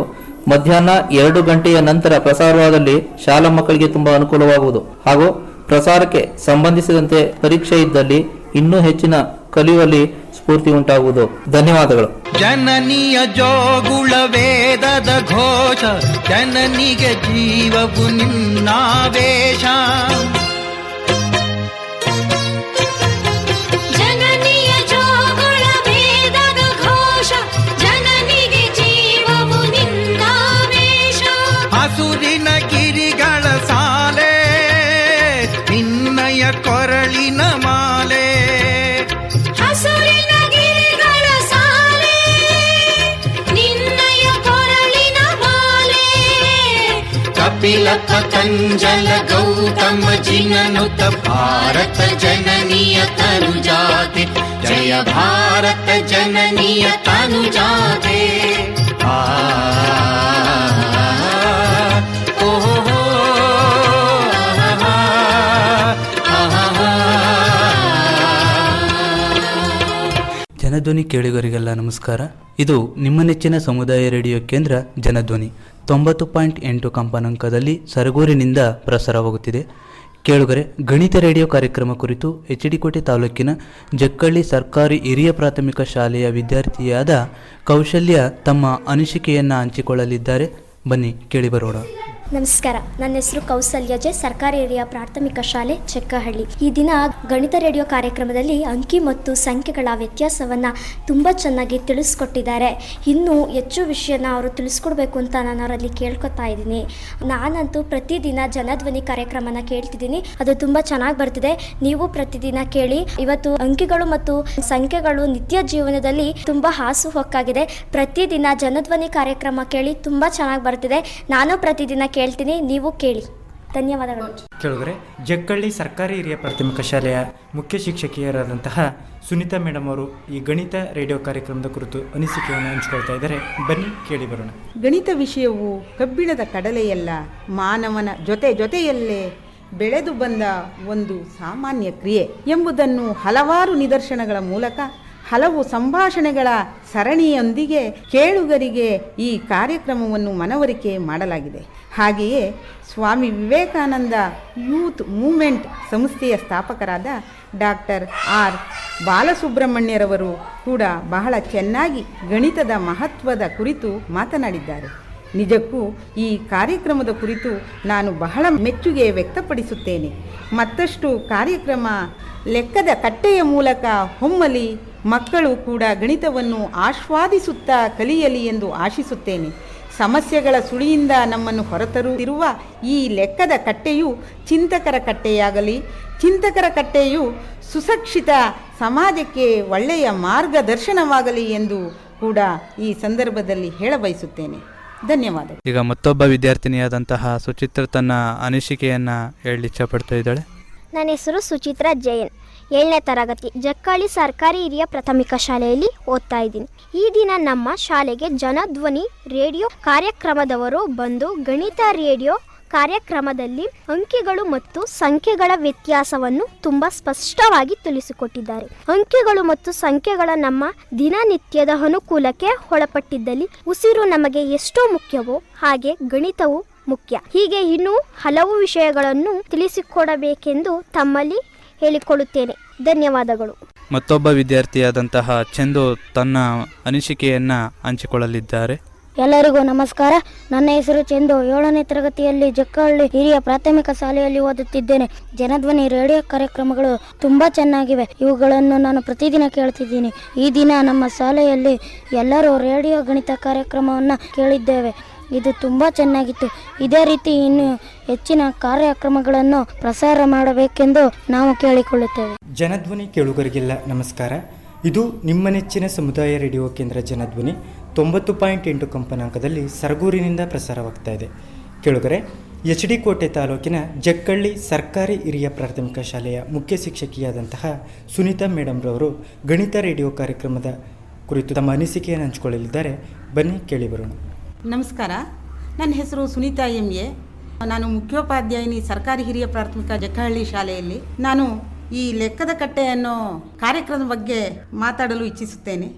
ಮಧ್ಯಾಹ್ನ 2 ಗಂಟೆಯ ನಂತರ ಪ್ರಸಾರವಾದಲ್ಲಿ ಶಾಲಾ ಮಕ್ಕಳಿಗೆ ತುಂಬಾ ಅನುಕೂಲವಾಗುವುದು ಹಾಗೂ ಪ್ರಸಾರಕ್ಕೆ ಸಂಬಂಧಿಸಿದಂತೆ ಪರೀಕ್ಷೆ ಇದ್ದಲ್ಲಿ ಇನ್ನೂ ಹೆಚ್ಚಿನ ಕಲಿಯುವಲ್ಲಿ ಸ್ಫೂರ್ತಿ ಉಂಟಾಗುವುದು. ಧನ್ಯವಾದಗಳು. ಜನನಿಯ ಜೋಗುಳ ವೇದದ ಘೋಷ, ಜನನಿಗೆ ಜೀವವು ನಿನ್ನಾವೇಶ. ಜನನಿಯ ಜೋಗುಳ ವೇದದ ಘೋಷ, ಜನನಿಗೆ ಜೀವವು ನಿನ್ನಾವೇಶ. ಹಸುರಿನ ಗಿರಿಗಳ ಸಾಲೆ, ನಿನ್ನಯ ಕೊರಳಿನ ಮಾಲೆ. ಹಸುರಿನ ಗಿರಿಗಳ ಸಾಲೆ, ನಿನ್ನಯ ಕೊರಳಿನ ಮಾಲೆ. ಕಪಿಲ ಪತಂಜಲ ಗೌತಮ ಜಿನನುತ ಭಾರತ ಜನನಿಯ ತನುಜಾತೆ. ಜಯ ಭಾರತ ಜನನಿಯ ತನುಜಾತೆ. ಜನಧ್ವನಿ ಕೇಳುಗರಿಗೆಲ್ಲ ನಮಸ್ಕಾರ. ಇದು ನಿಮ್ಮ ನೆಚ್ಚಿನ ಸಮುದಾಯ ರೇಡಿಯೋ ಕೇಂದ್ರ ಜನಧ್ವನಿ 90.8 ಕಂಪನಾಂಕದಲ್ಲಿ ಸರಗೂರಿನಿಂದ ಪ್ರಸಾರವಾಗುತ್ತಿದೆ. ಕೇಳುಗರೆ, ಗಣಿತ ರೇಡಿಯೋ ಕಾರ್ಯಕ್ರಮ ಕುರಿತು ಎಚ್.ಡಿ. ತಾಲೂಕಿನ ಜಕ್ಕಳ್ಳಿ ಸರ್ಕಾರಿ ಹಿರಿಯ ಪ್ರಾಥಮಿಕ ಶಾಲೆಯ ವಿದ್ಯಾರ್ಥಿಯಾದ ಕೌಶಲ್ಯ ತಮ್ಮ ಅನಿಸಿಕೆಯನ್ನು ಹಂಚಿಕೊಳ್ಳಲಿದ್ದಾರೆ. ಬನ್ನಿ ಕೇಳಿ ಬರೋಣ. ನಮಸ್ಕಾರ, ನನ್ನ ಹೆಸರು ಕೌಸಲ್ಯ ಜೆ, ಸರ್ಕಾರಿ ಹಿರಿಯ ಪ್ರಾಥಮಿಕ ಶಾಲೆ ಚೆಕ್ಕಹಳ್ಳಿ. ಈ ದಿನ ಗಣಿತ ರೇಡಿಯೋ ಕಾರ್ಯಕ್ರಮದಲ್ಲಿ ಅಂಕಿ ಮತ್ತು ಸಂಖ್ಯೆಗಳ ವ್ಯತ್ಯಾಸವನ್ನು ತುಂಬ ಚೆನ್ನಾಗಿ ತಿಳಿಸ್ಕೊಟ್ಟಿದ್ದಾರೆ. ಇನ್ನೂ ಹೆಚ್ಚು ವಿಷಯನ ಅವರು ತಿಳಿಸ್ಕೊಡ್ಬೇಕು ಅಂತ ನಾನು ಅವರಲ್ಲಿ ಕೇಳ್ಕೊತಾ ಇದ್ದೀನಿ. ನಾನಂತೂ ಪ್ರತಿದಿನ ಜನಧ್ವನಿ ಕಾರ್ಯಕ್ರಮನ ಕೇಳ್ತಿದ್ದೀನಿ, ಅದು ತುಂಬ ಚೆನ್ನಾಗಿ ಬರ್ತಿದೆ. ನೀವು ಪ್ರತಿದಿನ ಕೇಳಿ. ಇವತ್ತು ಅಂಕಿಗಳು ಮತ್ತು ಸಂಖ್ಯೆಗಳು ನಿತ್ಯ ಜೀವನದಲ್ಲಿ ತುಂಬ ಹಾಸುಹೊಕ್ಕಾಗಿದೆ. ಪ್ರತಿದಿನ ಜನಧ್ವನಿ ಕಾರ್ಯಕ್ರಮ ಕೇಳಿ, ತುಂಬ ಚೆನ್ನಾಗಿ ಬರ್ತಿದೆ. ನಾನು ಪ್ರತಿದಿನ ಕೇಳ್ತೀನಿ, ನೀವು ಕೇಳಿ. ಧನ್ಯವಾದಗಳು. ಕೇಳಿದ್ರೆ ಜಕ್ಕಳ್ಳಿ ಸರ್ಕಾರಿ ಹಿರಿಯ ಪ್ರಾಥಮಿಕ ಶಾಲೆಯ ಮುಖ್ಯ ಶಿಕ್ಷಕಿಯರಾದಂತಹ ಸುನೀತಾ ಮೇಡಮ್ ಅವರು ಈ ಗಣಿತ ರೇಡಿಯೋ ಕಾರ್ಯಕ್ರಮದ ಕುರಿತು ಅನಿಸಿಕೆಯನ್ನು ಹಂಚಿಕೊಳ್ತಾ ಇದ್ದಾರೆ. ಬನ್ನಿ ಕೇಳಿ ಬರೋಣ. ಗಣಿತ ವಿಷಯವು ಕಬ್ಬಿಣದ ಕಡಲೆಯಲ್ಲ, ಮಾನವನ ಜೊತೆಯಲ್ಲೇ ಬೆಳೆದು ಬಂದ ಒಂದು ಸಾಮಾನ್ಯ ಕ್ರಿಯೆ ಎಂಬುದನ್ನು ಹಲವಾರು ನಿದರ್ಶನಗಳ ಮೂಲಕ, ಹಲವು ಸಂಭಾಷಣೆಗಳ ಸರಣಿಯೊಂದಿಗೆ ಕೇಳುಗರಿಗೆ ಈ ಕಾರ್ಯಕ್ರಮವನ್ನು ಮನವರಿಕೆ ಮಾಡಲಾಗಿದೆ. ಹಾಗೆಯೇ ಸ್ವಾಮಿ ವಿವೇಕಾನಂದ ಯೂತ್ ಮೂವ್ಮೆಂಟ್ ಸಂಸ್ಥೆಯ ಸ್ಥಾಪಕರಾದ ಡಾಕ್ಟರ್ ಆರ್ ಬಾಲಸುಬ್ರಹ್ಮಣ್ಯರವರು ಕೂಡ ಬಹಳ ಚೆನ್ನಾಗಿ ಗಣಿತದ ಮಹತ್ವದ ಕುರಿತು ಮಾತನಾಡಿದ್ದಾರೆ. ನಿಜಕ್ಕೂ ಈ ಕಾರ್ಯಕ್ರಮದ ಕುರಿತು ನಾನು ಬಹಳ ಮೆಚ್ಚುಗೆ ವ್ಯಕ್ತಪಡಿಸುತ್ತೇನೆ. ಮತ್ತಷ್ಟು ಕಾರ್ಯಕ್ರಮ ಲೆಕ್ಕದ ಕಟ್ಟೆಯ ಮೂಲಕ ಹೊಮ್ಮಲಿ, ಮಕ್ಕಳು ಕೂಡ ಗಣಿತವನ್ನು ಆಸ್ವಾದಿಸುತ್ತಾ ಕಲಿಯಲಿ ಎಂದು ಆಶಿಸುತ್ತೇನೆ. ಸಮಸ್ಯೆಗಳ ಸುಳಿಯಿಂದ ನಮ್ಮನ್ನು ಹೊರತರುತ್ತಿರುವ ಈ ಲೆಕ್ಕದ ಕಟ್ಟೆಯು ಚಿಂತಕರ ಕಟ್ಟೆಯಾಗಲಿ, ಚಿಂತಕರ ಕಟ್ಟೆಯು ಸುಶಿಕ್ಷಿತ ಸಮಾಜಕ್ಕೆ ಒಳ್ಳೆಯ ಮಾರ್ಗದರ್ಶನವಾಗಲಿ ಎಂದು ಕೂಡ ಈ ಸಂದರ್ಭದಲ್ಲಿ ಹೇಳಬಯಸುತ್ತೇನೆ. ಧನ್ಯವಾದ. ಈಗ ಮತ್ತೊಬ್ಬ ವಿದ್ಯಾರ್ಥಿನಿಯಾದಂತಹ ಸುಚಿತ್ರ ತನ್ನ ಅನಿಸಿಕೆಯನ್ನು ಹೇಳಲಿಚ್ಛಪಡ್ತಾ ಇದ್ದಾಳೆ. ನನ್ನ ಹೆಸರು ಸುಚಿತ್ರಾ ಜೈನ್, 7ನೇ ತರಗತಿ, ಜಕ್ಕಳ್ಳಿ ಸರ್ಕಾರಿ ಹಿರಿಯ ಪ್ರಾಥಮಿಕ ಶಾಲೆಯಲ್ಲಿ ಓದ್ತಾ ಇದ್ದೀನಿ. ಈ ದಿನ ನಮ್ಮ ಶಾಲೆಗೆ ಜನಧ್ವನಿ ರೇಡಿಯೋ ಕಾರ್ಯಕ್ರಮದವರು ಬಂದು ಗಣಿತ ರೇಡಿಯೋ ಕಾರ್ಯಕ್ರಮದಲ್ಲಿ ಅಂಕಿಗಳು ಮತ್ತು ಸಂಖ್ಯೆಗಳ ವ್ಯತ್ಯಾಸವನ್ನು ತುಂಬ ಸ್ಪಷ್ಟವಾಗಿ ತಿಳಿಸಿಕೊಟ್ಟಿದ್ದಾರೆ. ಅಂಕಿಗಳು ಮತ್ತು ಸಂಖ್ಯೆಗಳ ನಮ್ಮ ದಿನನಿತ್ಯದ ಅನುಕೂಲಕ್ಕೆ ಒಳಪಟ್ಟಿದ್ದಲ್ಲಿ ಉಸಿರು ನಮಗೆ ಎಷ್ಟೋ ಮುಖ್ಯವೋ ಹಾಗೆ ಗಣಿತವು ಮುಖ್ಯ. ಹೀಗೆ ಇನ್ನೂ ಹಲವು ವಿಷಯಗಳನ್ನು ತಿಳಿಸಿಕೊಡಬೇಕೆಂದು ತಮ್ಮಲ್ಲಿ ಹೇಳಿಕೊಳ್ಳುತ್ತೇನೆ. ಧನ್ಯವಾದಗಳು. ಮತ್ತೊಬ್ಬ ವಿದ್ಯಾರ್ಥಿಯಾದಂತಹ ಚಂದು ತನ್ನ ಅನಿಸಿಕೆಯನ್ನು ಹಂಚಿಕೊಳ್ಳಲಿದ್ದಾರೆ. ಎಲ್ಲರಿಗೂ ನಮಸ್ಕಾರ. ನನ್ನ ಹೆಸರು ಚಂದು, 7ನೇ ತರಗತಿಯಲ್ಲಿ ಜಕ್ಕಳ್ಳಿ ಹಿರಿಯ ಪ್ರಾಥಮಿಕ ಶಾಲೆಯಲ್ಲಿ ಓದುತ್ತಿದ್ದೇನೆ. ಜನಧ್ವನಿ ರೇಡಿಯೋ ಕಾರ್ಯಕ್ರಮಗಳು ತುಂಬ ಚೆನ್ನಾಗಿವೆ. ಇವುಗಳನ್ನು ನಾನು ಪ್ರತಿದಿನ ಕೇಳ್ತಿದ್ದೀನಿ. ಈ ದಿನ ನಮ್ಮ ಶಾಲೆಯಲ್ಲಿ ಎಲ್ಲರೂ ರೇಡಿಯೋ ಗಣಿತ ಕಾರ್ಯಕ್ರಮವನ್ನು ಕೇಳಿದ್ದೇವೆ. ಇದು ತುಂಬ ಚೆನ್ನಾಗಿತ್ತು. ಇದೇ ರೀತಿ ಇನ್ನು ಹೆಚ್ಚಿನ ಕಾರ್ಯಕ್ರಮಗಳನ್ನು ಪ್ರಸಾರ ಮಾಡಬೇಕೆಂದು ನಾವು ಕೇಳಿಕೊಳ್ಳುತ್ತೇವೆ. ಜನಧ್ವನಿ ಕೇಳುಗರಿಗೆಲ್ಲ ನಮಸ್ಕಾರ. ಇದು ನಿಮ್ಮ ನೆಚ್ಚಿನ ಸಮುದಾಯ ರೇಡಿಯೋ ಕೇಂದ್ರ ಜನಧ್ವನಿ 90.8 ಕಂಪನಾಂಕದಲ್ಲಿ ಸರಗೂರಿನಿಂದ ಪ್ರಸಾರವಾಗ್ತಾ ಇದೆ. ಕೇಳುಗರೆ, HD ಕೋಟೆ ತಾಲೂಕಿನ ಜಕ್ಕಳ್ಳಿ ಸರ್ಕಾರಿ ಹಿರಿಯ ಪ್ರಾಥಮಿಕ ಶಾಲೆಯ ಮುಖ್ಯ ಶಿಕ್ಷಕಿಯಾದಂತಹ ಸುನೀತಾ ಮೇಡಮ್ ರವರು ಗಣಿತ ರೇಡಿಯೋ ಕಾರ್ಯಕ್ರಮದ ಕುರಿತು ತಮ್ಮ ಅನಿಸಿಕೆಯನ್ನು ಹಂಚಿಕೊಳ್ಳಲಿದ್ದಾರೆ. ಬನ್ನಿ ಕೇಳಿ ಬರೋಣ. ನಮಸ್ಕಾರ, ನನ್ನ ಹೆಸರು ಸುನೀತಾ ಎಂ.ಎ. ನಾನು ಮುಖ್ಯೋಪಾಧ್ಯಾಯಿನಿ ಸರ್ಕಾರಿ ಹಿರಿಯ ಪ್ರಾಥಮಿಕ ಜಕ್ಕಹಳ್ಳಿ ಶಾಲೆಯಲ್ಲಿ. ನಾನು ಈ ಲೆಕ್ಕದ ಕಟ್ಟೆ ಅನ್ನೋ ಕಾರ್ಯಕ್ರಮದ ಬಗ್ಗೆ ಮಾತಾಡಲು ಇಚ್ಛಿಸುತ್ತೇನೆ.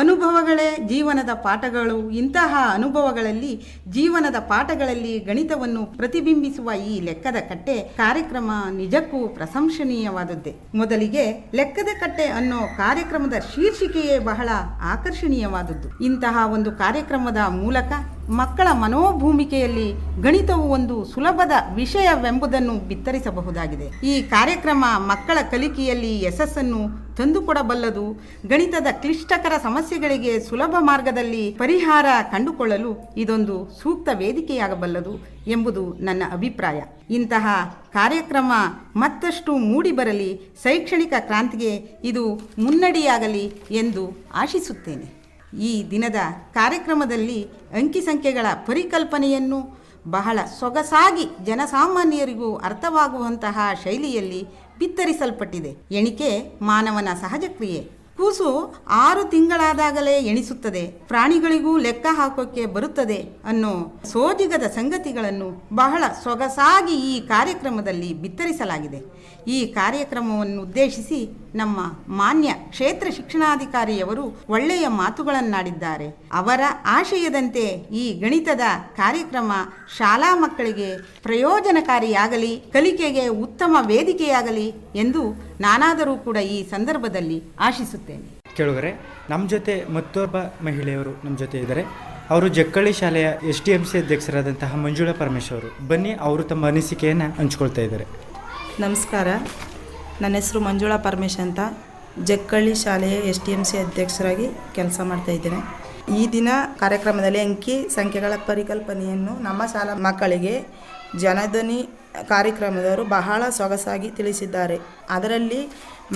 ಅನುಭವಗಳೇ ಜೀವನದ ಪಾಠಗಳು. ಇಂತಹ ಅನುಭವಗಳಲ್ಲಿ, ಜೀವನದ ಪಾಠಗಳಲ್ಲಿ ಗಣಿತವನ್ನು ಪ್ರತಿಬಿಂಬಿಸುವ ಈ ಲೆಕ್ಕದ ಕಟ್ಟೆ ಕಾರ್ಯಕ್ರಮ ನಿಜಕ್ಕೂ ಪ್ರಶಂಸನೀಯವಾದದ್ದೇ. ಮೊದಲಿಗೆ ಲೆಕ್ಕದ ಕಟ್ಟೆ ಅನ್ನೋ ಕಾರ್ಯಕ್ರಮದ ಶೀರ್ಷಿಕೆಯೇ ಬಹಳ ಆಕರ್ಷಣೀಯವಾದದ್ದು. ಇಂತಹ ಒಂದು ಕಾರ್ಯಕ್ರಮದ ಮೂಲಕ ಮಕ್ಕಳ ಮನೋಭೂಮಿಕೆಯಲ್ಲಿ ಗಣಿತವು ಒಂದು ಸುಲಭದ ವಿಷಯವೆಂಬುದನ್ನು ಬಿತ್ತರಿಸಬಹುದಾಗಿದೆ. ಈ ಕಾರ್ಯಕ್ರಮ ಮಕ್ಕಳ ಕಲಿಕೆಯಲ್ಲಿ ಯಶಸ್ಸನ್ನು ತಂದುಕೊಡಬಲ್ಲದು. ಗಣಿತದ ಕ್ಲಿಷ್ಟಕರ ಸಮಸ್ಯೆಗಳಿಗೆ ಸುಲಭ ಮಾರ್ಗದಲ್ಲಿ ಪರಿಹಾರ ಕಂಡುಕೊಳ್ಳಲು ಇದೊಂದು ಸೂಕ್ತ ವೇದಿಕೆಯಾಗಬಲ್ಲದು ಎಂಬುದು ನನ್ನ ಅಭಿಪ್ರಾಯ. ಇಂತಹ ಕಾರ್ಯಕ್ರಮ ಮತ್ತಷ್ಟು ಮೂಡಿಬರಲಿ, ಶೈಕ್ಷಣಿಕ ಕ್ರಾಂತಿಗೆ ಇದು ಮುನ್ನಡಿಯಾಗಲಿ ಎಂದು ಆಶಿಸುತ್ತೇನೆ. ಈ ದಿನದ ಕಾರ್ಯಕ್ರಮದಲ್ಲಿ ಅಂಕಿ ಸಂಖ್ಯೆಗಳ ಪರಿಕಲ್ಪನೆಯನ್ನು ಬಹಳ ಸೊಗಸಾಗಿ ಜನಸಾಮಾನ್ಯರಿಗೂ ಅರ್ಥವಾಗುವಂತಹ ಶೈಲಿಯಲ್ಲಿ ಬಿತ್ತರಿಸಲ್ಪಟ್ಟಿದೆ. ಎಣಿಕೆ ಮಾನವನ ಸಹಜ ಕ್ರಿಯೆ. ಕೂಸು 6 ತಿಂಗಳಾದಾಗಲೇ ಎಣಿಸುತ್ತದೆ, ಪ್ರಾಣಿಗಳಿಗೂ ಲೆಕ್ಕ ಹಾಕೋಕ್ಕೆ ಬರುತ್ತದೆ ಅನ್ನೋ ಸೋಜಿಗದ ಸಂಗತಿಗಳನ್ನು ಬಹಳ ಸೊಗಸಾಗಿ ಈ ಕಾರ್ಯಕ್ರಮದಲ್ಲಿ ಬಿತ್ತರಿಸಲಾಗಿದೆ. ಈ ಕಾರ್ಯಕ್ರಮವನ್ನು ಉದ್ದೇಶಿಸಿ ನಮ್ಮ ಮಾನ್ಯ ಕ್ಷೇತ್ರ ಶಿಕ್ಷಣಾಧಿಕಾರಿಯವರು ಒಳ್ಳೆಯ ಮಾತುಗಳನ್ನಾಡಿದ್ದಾರೆ. ಅವರ ಆಶಯದಂತೆ ಈ ಗಣಿತದ ಕಾರ್ಯಕ್ರಮ ಶಾಲಾ ಮಕ್ಕಳಿಗೆ ಪ್ರಯೋಜನಕಾರಿಯಾಗಲಿ, ಕಲಿಕೆಗೆ ಉತ್ತಮ ವೇದಿಕೆಯಾಗಲಿ ಎಂದು ನಾನಾದರೂ ಕೂಡ ಈ ಸಂದರ್ಭದಲ್ಲಿ ಆಶಿಸುತ್ತೇನೆ. ಕೇಳುಗರೆ, ನಮ್ಮ ಜೊತೆ ಮತ್ತೊಬ್ಬ ಮಹಿಳೆಯವರು ನಮ್ಮ ಜೊತೆ ಇದ್ದಾರೆ. ಅವರು ಜಕ್ಕಳ್ಳಿ ಶಾಲೆಯ STMC ಅಧ್ಯಕ್ಷರಾದಂತಹ ಮಂಜುಳಾ ಪರಮೇಶ್ ಅವರು. ಬನ್ನಿ, ಅವರು ತಮ್ಮ ಅನಿಸಿಕೆಯನ್ನು ಹಂಚ್ಕೊಳ್ತಾ ಇದ್ದಾರೆ. ನಮಸ್ಕಾರ, ನನ್ನ ಹೆಸರು ಮಂಜುಳಾ ಪರಮೇಶ್ ಅಂತ. ಜಕ್ಕಳ್ಳಿ ಶಾಲೆಯ STMC ಅಧ್ಯಕ್ಷರಾಗಿ ಕೆಲಸ ಮಾಡ್ತಾ ಇದ್ದೇನೆ. ಈ ದಿನ ಕಾರ್ಯಕ್ರಮದಲ್ಲಿ ಅಂಕಿ ಸಂಖ್ಯೆಗಳ ಪರಿಕಲ್ಪನೆಯನ್ನು ನಮ್ಮ ಶಾಲಾ ಮಕ್ಕಳಿಗೆ ಜನಧ್ವನಿ ಕಾರ್ಯಕ್ರಮದವರು ಬಹಳ ಸೊಗಸಾಗಿ ತಿಳಿಸಿದ್ದಾರೆ. ಅದರಲ್ಲಿ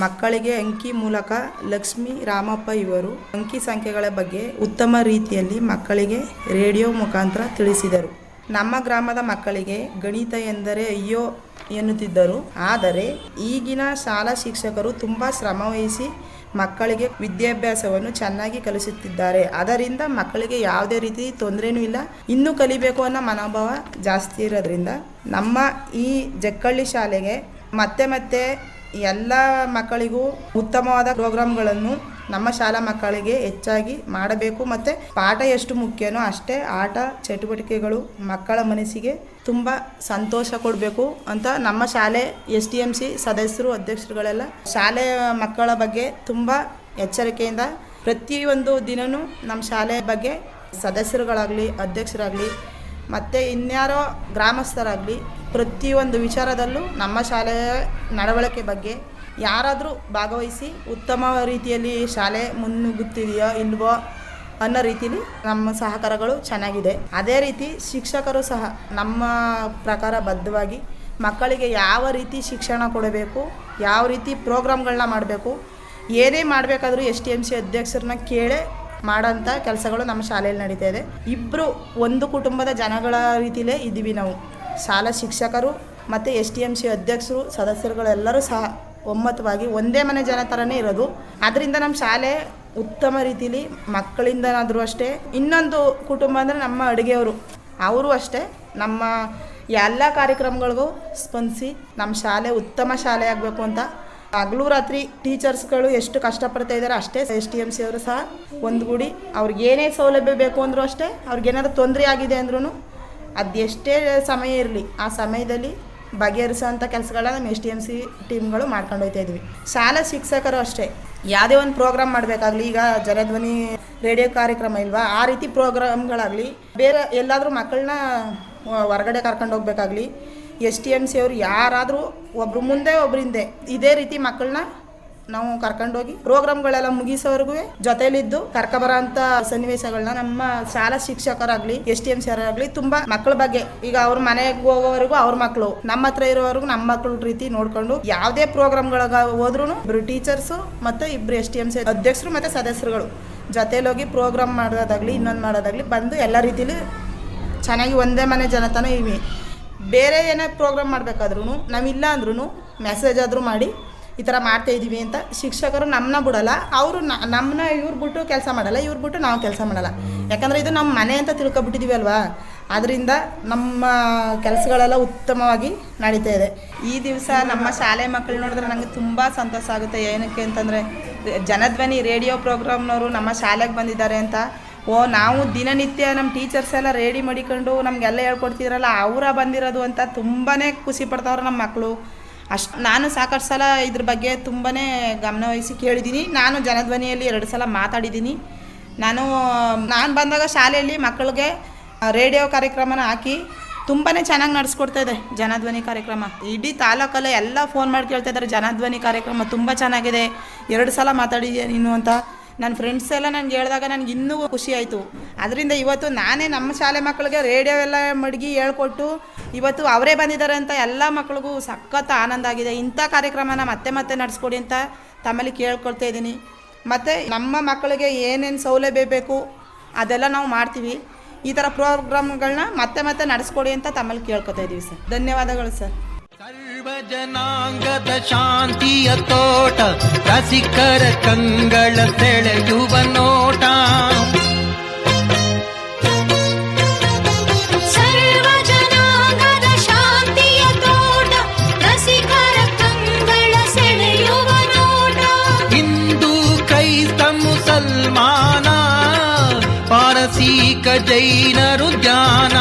ಮಕ್ಕಳಿಗೆ ಅಂಕಿ ಮೂಲಕ ಲಕ್ಷ್ಮೀ ರಾಮಪ್ಪ ಇವರು ಅಂಕಿ ಸಂಖ್ಯೆಗಳ ಬಗ್ಗೆ ಉತ್ತಮ ರೀತಿಯಲ್ಲಿ ಮಕ್ಕಳಿಗೆ ರೇಡಿಯೋ ಮುಖಾಂತರ ತಿಳಿಸಿದರು. ನಮ್ಮ ಗ್ರಾಮದ ಮಕ್ಕಳಿಗೆ ಗಣಿತ ಎಂದರೆ ಅಯ್ಯೋ ಎನ್ನುತ್ತಿದ್ದರು. ಆದರೆ ಈಗಿನ ಶಾಲಾ ಶಿಕ್ಷಕರು ತುಂಬ ಶ್ರಮವಹಿಸಿ ಮಕ್ಕಳಿಗೆ ವಿದ್ಯಾಭ್ಯಾಸವನ್ನು ಚೆನ್ನಾಗಿ ಕಲಿಸುತ್ತಿದ್ದಾರೆ. ಅದರಿಂದ ಮಕ್ಕಳಿಗೆ ಯಾವುದೇ ರೀತಿ ತೊಂದರೆನೂ ಇಲ್ಲ. ಇನ್ನೂ ಕಲಿಬೇಕು ಅನ್ನೋ ಮನೋಭಾವ ಜಾಸ್ತಿ ಇರೋದ್ರಿಂದ ನಮ್ಮ ಈ ಜಕ್ಕಳ್ಳಿ ಶಾಲೆಗೆ ಮತ್ತೆ ಎಲ್ಲ ಮಕ್ಕಳಿಗೂ ಉತ್ತಮವಾದ ಪ್ರೋಗ್ರಾಮ್ಗಳನ್ನು ನಮ್ಮ ಶಾಲಾ ಮಕ್ಕಳಿಗೆ ಹೆಚ್ಚಾಗಿ ಮಾಡಬೇಕು. ಮತ್ತು ಪಾಠ ಎಷ್ಟು ಮುಖ್ಯನೋ ಅಷ್ಟೇ ಆಟ ಚಟುವಟಿಕೆಗಳು ಮಕ್ಕಳ ಮನಸ್ಸಿಗೆ ತುಂಬ ಸಂತೋಷ ಕೊಡಬೇಕು ಅಂತ ನಮ್ಮ ಶಾಲೆ STMC ಸದಸ್ಯರು ಅಧ್ಯಕ್ಷರುಗಳೆಲ್ಲ ಶಾಲೆಯ ಮಕ್ಕಳ ಬಗ್ಗೆ ತುಂಬ ಎಚ್ಚರಿಕೆಯಿಂದ ಪ್ರತಿಯೊಂದು ದಿನವೂ ನಮ್ಮ ಶಾಲೆಯ ಬಗ್ಗೆ ಸದಸ್ಯರುಗಳಾಗಲಿ ಅಧ್ಯಕ್ಷರಾಗಲಿ ಮತ್ತು ಇನ್ಯಾರೋ ಗ್ರಾಮಸ್ಥರಾಗಲಿ ಪ್ರತಿಯೊಂದು ವಿಚಾರದಲ್ಲೂ ನಮ್ಮ ಶಾಲೆಯ ನಡವಳಿಕೆ ಬಗ್ಗೆ ಯಾರಾದರೂ ಭಾಗವಹಿಸಿ ಉತ್ತಮ ರೀತಿಯಲ್ಲಿ ಶಾಲೆ ಮುನ್ನುಗ್ಗುತ್ತಿದೆಯೋ ಇಲ್ವೋ ಅನ್ನೋ ರೀತಿಯಲ್ಲಿ ನಮ್ಮ ಸಹಕಾರಗಳು ಚೆನ್ನಾಗಿದೆ. ಅದೇ ರೀತಿ ಶಿಕ್ಷಕರು ಸಹ ನಮ್ಮ ಪ್ರಕಾರ ಬದ್ಧವಾಗಿ ಮಕ್ಕಳಿಗೆ ಯಾವ ರೀತಿ ಶಿಕ್ಷಣ ಕೊಡಬೇಕು, ಯಾವ ರೀತಿ ಪ್ರೋಗ್ರಾಮ್ಗಳನ್ನ ಮಾಡಬೇಕು, ಏನೇ ಮಾಡಬೇಕಾದ್ರೂ STMC ಅಧ್ಯಕ್ಷರನ್ನ ಕೇಳೇ ಮಾಡೋಂಥ ಕೆಲಸಗಳು ನಮ್ಮ ಶಾಲೆಯಲ್ಲಿ ನಡೀತಾ ಇದೆ. ಇಬ್ಬರು ಒಂದು ಕುಟುಂಬದ ಜನಗಳ ರೀತಿಯಲ್ಲೇ ಇದ್ದೀವಿ ನಾವು. ಶಾಲಾ ಶಿಕ್ಷಕರು ಮತ್ತು STMC ಅಧ್ಯಕ್ಷರು ಸದಸ್ಯರುಗಳೆಲ್ಲರೂ ಸಹ ಒಮ್ಮತವಾಗಿ ಒಂದೇ ಮನೆ ಜನ ಥರನೇ ಇರೋದು. ಅದರಿಂದ ನಮ್ಮ ಶಾಲೆ ಉತ್ತಮ ರೀತಿಯಲ್ಲಿ ಮಕ್ಕಳಿಂದನಾದರೂ ಅಷ್ಟೇ. ಇನ್ನೊಂದು ಕುಟುಂಬ ಅಂದರೆ ನಮ್ಮ ಅಡುಗೆಯವರು, ಅವರು ಅಷ್ಟೇ ನಮ್ಮ ಎಲ್ಲ ಕಾರ್ಯಕ್ರಮಗಳಿಗೂ ಸ್ಪಂದಿಸಿ ನಮ್ಮ ಶಾಲೆ ಉತ್ತಮ ಶಾಲೆ ಆಗಬೇಕು ಅಂತ ಹಗಲು ರಾತ್ರಿ ಟೀಚರ್ಸ್ಗಳು ಎಷ್ಟು ಕಷ್ಟಪಡ್ತಾ ಇದ್ದಾರೆ ಅಷ್ಟೇ STMC ಅವರು ಸಹ ಒಂದುಗೂಡಿ ಅವ್ರಿಗೆ ಏನೇ ಸೌಲಭ್ಯ ಬೇಕು ಅಂದರೂ ಅಷ್ಟೇ, ಅವ್ರಿಗೇನಾದರೂ ತೊಂದರೆ ಆಗಿದೆ ಅಂದ್ರೂ ಅದು ಎಷ್ಟೇ ಸಮಯ ಇರಲಿ ಆ ಸಮಯದಲ್ಲಿ ಬಗೆಹರಿಸೋಂಥ ಕೆಲಸಗಳನ್ನ ನಮ್ಮ STMC ಟೀಮ್ಗಳು ಮಾಡ್ಕೊಂಡು ಹೋಗ್ತಾ ಇದ್ವಿ. ಶಾಲಾ ಶಿಕ್ಷಕರು ಅಷ್ಟೇ, ಯಾವುದೇ ಒಂದು ಪ್ರೋಗ್ರಾಮ್ ಮಾಡಬೇಕಾಗಲಿ, ಈಗ ಜನಧ್ವನಿ ರೇಡಿಯೋ ಕಾರ್ಯಕ್ರಮ ಇಲ್ವಾ, ಆ ರೀತಿ ಪ್ರೋಗ್ರಾಮ್ಗಳಾಗಲಿ, ಬೇರೆ ಎಲ್ಲಾದರೂ ಮಕ್ಕಳನ್ನ ಹೊರಗಡೆ ಕರ್ಕೊಂಡು ಹೋಗ್ಬೇಕಾಗಲಿ, STMC ಅವರು ಯಾರಾದರೂ ಒಬ್ರು ಮುಂದೆ ಒಬ್ರು ಹಿಂದೆ ಇದೇ ರೀತಿ ಮಕ್ಕಳನ್ನ ನಾವು ಕರ್ಕೊಂಡೋಗಿ ಪ್ರೋಗ್ರಾಮ್ಗಳೆಲ್ಲ ಮುಗಿಸೋವರೆಗೂ ಜೊತೆಲಿದ್ದು ಕರ್ಕೊಬರೋ ಅಂಥ ಸನ್ನಿವೇಶಗಳನ್ನ ನಮ್ಮ ಶಾಲಾ ಶಿಕ್ಷಕರಾಗಲಿ STMC ಅವರಾಗಲಿ ತುಂಬ ಮಕ್ಕಳ ಬಗ್ಗೆ, ಈಗ ಅವ್ರ ಮನೆಗೆ ಹೋಗೋವರೆಗೂ ಅವ್ರ ಮಕ್ಕಳು, ನಮ್ಮ ಹತ್ರ ಇರೋವರೆಗೂ ನಮ್ಮ ಮಕ್ಕಳ ರೀತಿ ನೋಡಿಕೊಂಡು ಯಾವುದೇ ಪ್ರೋಗ್ರಾಮ್ಗಳಿಗೆ ಹೋದ್ರೂ ಇಬ್ಬರು ಟೀಚರ್ಸು ಮತ್ತು ಇಬ್ಬರು STMC ಅಧ್ಯಕ್ಷರು ಮತ್ತು ಸದಸ್ಯರುಗಳು ಜೊತೆಲೋಗಿ ಪ್ರೋಗ್ರಾಮ್ ಮಾಡೋದಾಗಲಿ ಇನ್ನೊಂದು ಮಾಡೋದಾಗಲಿ ಬಂದು ಎಲ್ಲ ರೀತಿಲಿ ಚೆನ್ನಾಗಿ ಒಂದೇ ಮನೆ ಜನತನ ಇವೆ. ಬೇರೆ ಏನೇ ಪ್ರೋಗ್ರಾಮ್ ಮಾಡಬೇಕಾದ್ರೂ ನಾವಿಲ್ಲ ಅಂದ್ರೂ ಮೆಸೇಜ್ ಆದರೂ ಮಾಡಿ ಈ ಥರ ಮಾಡ್ತಾಯಿದ್ದೀವಿ ಅಂತ ಶಿಕ್ಷಕರು ನಮ್ಮನ್ನ ಬಿಡೋಲ್ಲ. ಅವರು ನಮ್ಮನ್ನ ಇವ್ರು ಬಿಟ್ಟು ಕೆಲಸ ಮಾಡಲ್ಲ, ಇವ್ರು ಬಿಟ್ಟು ನಾವು ಕೆಲಸ ಮಾಡಲ್ಲ. ಯಾಕಂದರೆ ಇದು ನಮ್ಮ ಮನೆ ಅಂತ ತಿಳ್ಕೊಬಿಟ್ಟಿದ್ದೀವಿ ಅಲ್ವಾ, ಅದರಿಂದ ನಮ್ಮ ಕೆಲಸಗಳೆಲ್ಲ ಉತ್ತಮವಾಗಿ ನಡೀತಾ ಇದೆ. ಈ ದಿವಸ ನಮ್ಮ ಶಾಲೆ ಮಕ್ಕಳು ನೋಡಿದ್ರೆ ನನಗೆ ತುಂಬ ಸಂತೋಷ ಆಗುತ್ತೆ. ಏನಕ್ಕೆ ಅಂತಂದರೆ ಜನಧ್ವನಿ ರೇಡಿಯೋ ಪ್ರೋಗ್ರಾಮ್ನವರು ನಮ್ಮ ಶಾಲೆಗೆ ಬಂದಿದ್ದಾರೆ ಅಂತ. ನಾವು ದಿನನಿತ್ಯ ನಮ್ಮ ಟೀಚರ್ಸ್ ಎಲ್ಲ ರೆಡಿ ಮಾಡಿಕೊಂಡು ನಮಗೆಲ್ಲ ಹೇಳ್ಕೊಡ್ತಿದ್ರಲ್ಲ ಅವರ ಬಂದಿರೋದು ಅಂತ ತುಂಬಾ ಖುಷಿ ಪಡ್ತಾವ್ರೆ ನಮ್ಮ ಮಕ್ಕಳು. ನಾನು ಸಾಕಷ್ಟು ಸಲ ಇದ್ರ ಬಗ್ಗೆ ತುಂಬಾ ಗಮನವಹಿಸಿ ಕೇಳಿದ್ದೀನಿ. ನಾನು ಜನಧ್ವನಿಯಲ್ಲಿ 2 ಸಲ ಮಾತಾಡಿದ್ದೀನಿ. ನಾನು ಬಂದಾಗ ಶಾಲೆಯಲ್ಲಿ ಮಕ್ಕಳಿಗೆ ರೇಡಿಯೋ ಕಾರ್ಯಕ್ರಮನ ಹಾಕಿ ತುಂಬಾ ಚೆನ್ನಾಗಿ ನಡೆಸ್ಕೊಡ್ತಾಯಿದೆ ಜನಧ್ವನಿ ಕಾರ್ಯಕ್ರಮ. ಇಡೀ ತಾಲೂಕಲ್ಲೇ ಎಲ್ಲ ಫೋನ್ ಮಾಡಿ ಕೇಳ್ತಾ ಇದ್ದಾರೆ, ಜನಧ್ವನಿ ಕಾರ್ಯಕ್ರಮ ತುಂಬ ಚೆನ್ನಾಗಿದೆ, 2 ಸಲ ಮಾತಾಡಿದ್ಯಾ ನೀನು ಅಂತ. ನನ್ನ ಫ್ರೆಂಡ್ಸ್ ಎಲ್ಲ ನನಗೆ ಹೇಳಿದಾಗ ನನಗೆ ಇನ್ನೂ ಖುಷಿ ಆಯಿತು. ಅದರಿಂದ ಇವತ್ತು ನಾನೇ ನಮ್ಮ ಶಾಲೆ ಮಕ್ಕಳಿಗೆ ರೇಡಿಯೋ ಎಲ್ಲ ಮಡಗಿ ಹೇಳ್ಕೊಟ್ಟು ಇವತ್ತು ಅವರೇ ಬಂದಿದ್ದಾರೆ ಅಂತ ಎಲ್ಲ ಮಕ್ಕಳಿಗೂ ಸಖತ್ ಆನಂದ ಆಗಿದೆ. ಇಂಥ ಕಾರ್ಯಕ್ರಮನ ಮತ್ತೆ ನಡೆಸ್ಕೊಡಿ ಅಂತ ತಮ್ಮಲ್ಲಿ ಕೇಳ್ಕೊಳ್ತಾ ಇದ್ದೀನಿ. ಮತ್ತು ನಮ್ಮ ಮಕ್ಕಳಿಗೆ ಏನೇನು ಸೌಲಭ್ಯ ಬೇಕು ಅದೆಲ್ಲ ನಾವು ಮಾಡ್ತೀವಿ. ಈ ಥರ ಪ್ರೋಗ್ರಾಮ್ಗಳನ್ನ ಮತ್ತೆ ನಡೆಸ್ಕೊಡಿ ಅಂತ ತಮ್ಮಲ್ಲಿ ಕೇಳ್ಕೊತಾ ಇದ್ದೀವಿ ಸರ್. ಧನ್ಯವಾದಗಳು ಸರ್. ಸರ್ವ ಜನಾಂಗದ ಶಾಂತಿಯ ತೋಟ, ರಸಿಕರ ಕಂಗಳ ಸೆಳೆಯುವ ನೋಟ. ಸರ್ವ ಜನಾಂಗದ ಶಾಂತಿಯ ತೋಟ, ರಸಿಕರ ಕಂಗಳ ಸೆಳೆಯುವ ನೋಟ. ಹಿಂದೂ ಕ್ರೈಸ್ತ ಮುಸಲ್ಮಾನ, ಪಾರಸೀಕ ಜೈನರು ಧ್ಯಾನ.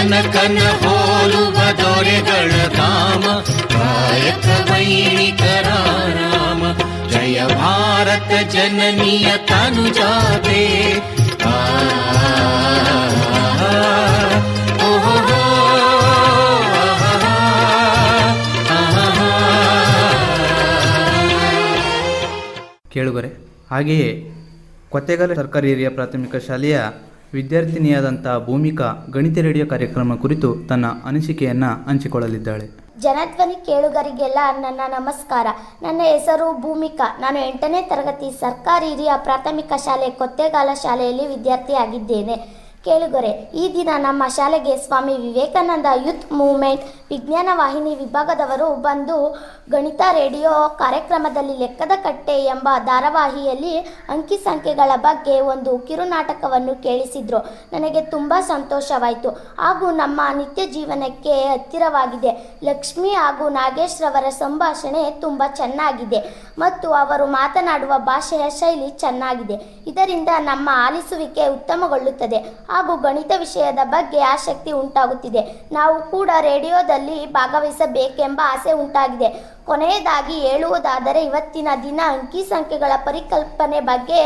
ಜನಕನ ಹೋಲುವುದೋ ದೊರೆಗಳ ಧಾಮ ಕಾಯಕ ವೈಣಿಕರ ರಾಮ ಜಯ ಭಾರತ ಜನನಿಯ ತನುಜಾತೆ ಕೇಳುಗರೆ, ಹಾಗೆಯೇ ಕೊತ್ತೆಗಾಲ ಸರ್ಕಾರಿ ಹಿರಿಯ ಪ್ರಾಥಮಿಕ ಶಾಲೆಯ ವಿದ್ಯಾರ್ಥಿನಿಯಾದಂಥ ಭೂಮಿಕಾ ಗಣಿತ ರೇಡಿಯೋ ಕಾರ್ಯಕ್ರಮ ಕುರಿತು ತನ್ನ ಅನಿಸಿಕೆಯನ್ನು ಹಂಚಿಕೊಳ್ಳಲಿದ್ದಾಳೆ. ಜನಧ್ವನಿ ಕೇಳುಗರಿಗೆಲ್ಲ ನನ್ನ ನಮಸ್ಕಾರ. ನನ್ನ ಹೆಸರು ಭೂಮಿಕಾ. ನಾನು 8ನೇ ತರಗತಿ ಸರ್ಕಾರಿ ಹಿರಿಯ ಪ್ರಾಥಮಿಕ ಶಾಲೆ ಕೊತ್ತೆಗಾಲ ಶಾಲೆಯಲ್ಲಿ ವಿದ್ಯಾರ್ಥಿಯಾಗಿದ್ದೇನೆ. ಕೇಳುಗರೆ, ಈ ದಿನ ನಮ್ಮ ಶಾಲೆಗೆ ಸ್ವಾಮಿ ವಿವೇಕಾನಂದ ಯೂತ್ ಮೂವ್ಮೆಂಟ್ ವಿಜ್ಞಾನ ವಾಹಿನಿ ವಿಭಾಗದವರು ಬಂದು ಗಣಿತ ರೇಡಿಯೋ ಕಾರ್ಯಕ್ರಮದಲ್ಲಿ ಲೆಕ್ಕದ ಕಟ್ಟೆ ಎಂಬ ಧಾರಾವಾಹಿಯಲ್ಲಿ ಅಂಕಿ ಸಂಖ್ಯೆಗಳ ಬಗ್ಗೆ ಒಂದು ಕಿರುನಾಟಕವನ್ನು ಕೇಳಿಸಿದ್ರು. ನನಗೆ ತುಂಬ ಸಂತೋಷವಾಯಿತು ಹಾಗೂ ನಮ್ಮ ನಿತ್ಯ ಜೀವನಕ್ಕೆ ಹತ್ತಿರವಾಗಿದೆ. ಲಕ್ಷ್ಮಿ ಹಾಗೂ ನಾಗೇಶ್ ರವರ ಸಂಭಾಷಣೆ ತುಂಬ ಚೆನ್ನಾಗಿದೆ ಮತ್ತು ಅವರು ಮಾತನಾಡುವ ಭಾಷೆಯ ಶೈಲಿ ಚೆನ್ನಾಗಿದೆ. ಇದರಿಂದ ನಮ್ಮ ಆಲಿಸುವಿಕೆ ಉತ್ತಮಗೊಳ್ಳುತ್ತದೆ ಹಾಗೂ ಗಣಿತ ವಿಷಯದ ಬಗ್ಗೆ ಆಸಕ್ತಿ ಉಂಟಾಗುತ್ತಿದೆ. ನಾವು ಕೂಡ ರೇಡಿಯೋದಲ್ಲಿ ಭಾಗವಹಿಸಬೇಕೆಂಬ ಆಸೆ ಉಂಟಾಗಿದೆ. ಕೊನೆಯದಾಗಿ ಹೇಳುವುದಾದರೆ, ಇವತ್ತಿನ ದಿನ ಅಂಕಿ ಸಂಖ್ಯೆಗಳ ಪರಿಕಲ್ಪನೆ ಬಗ್ಗೆ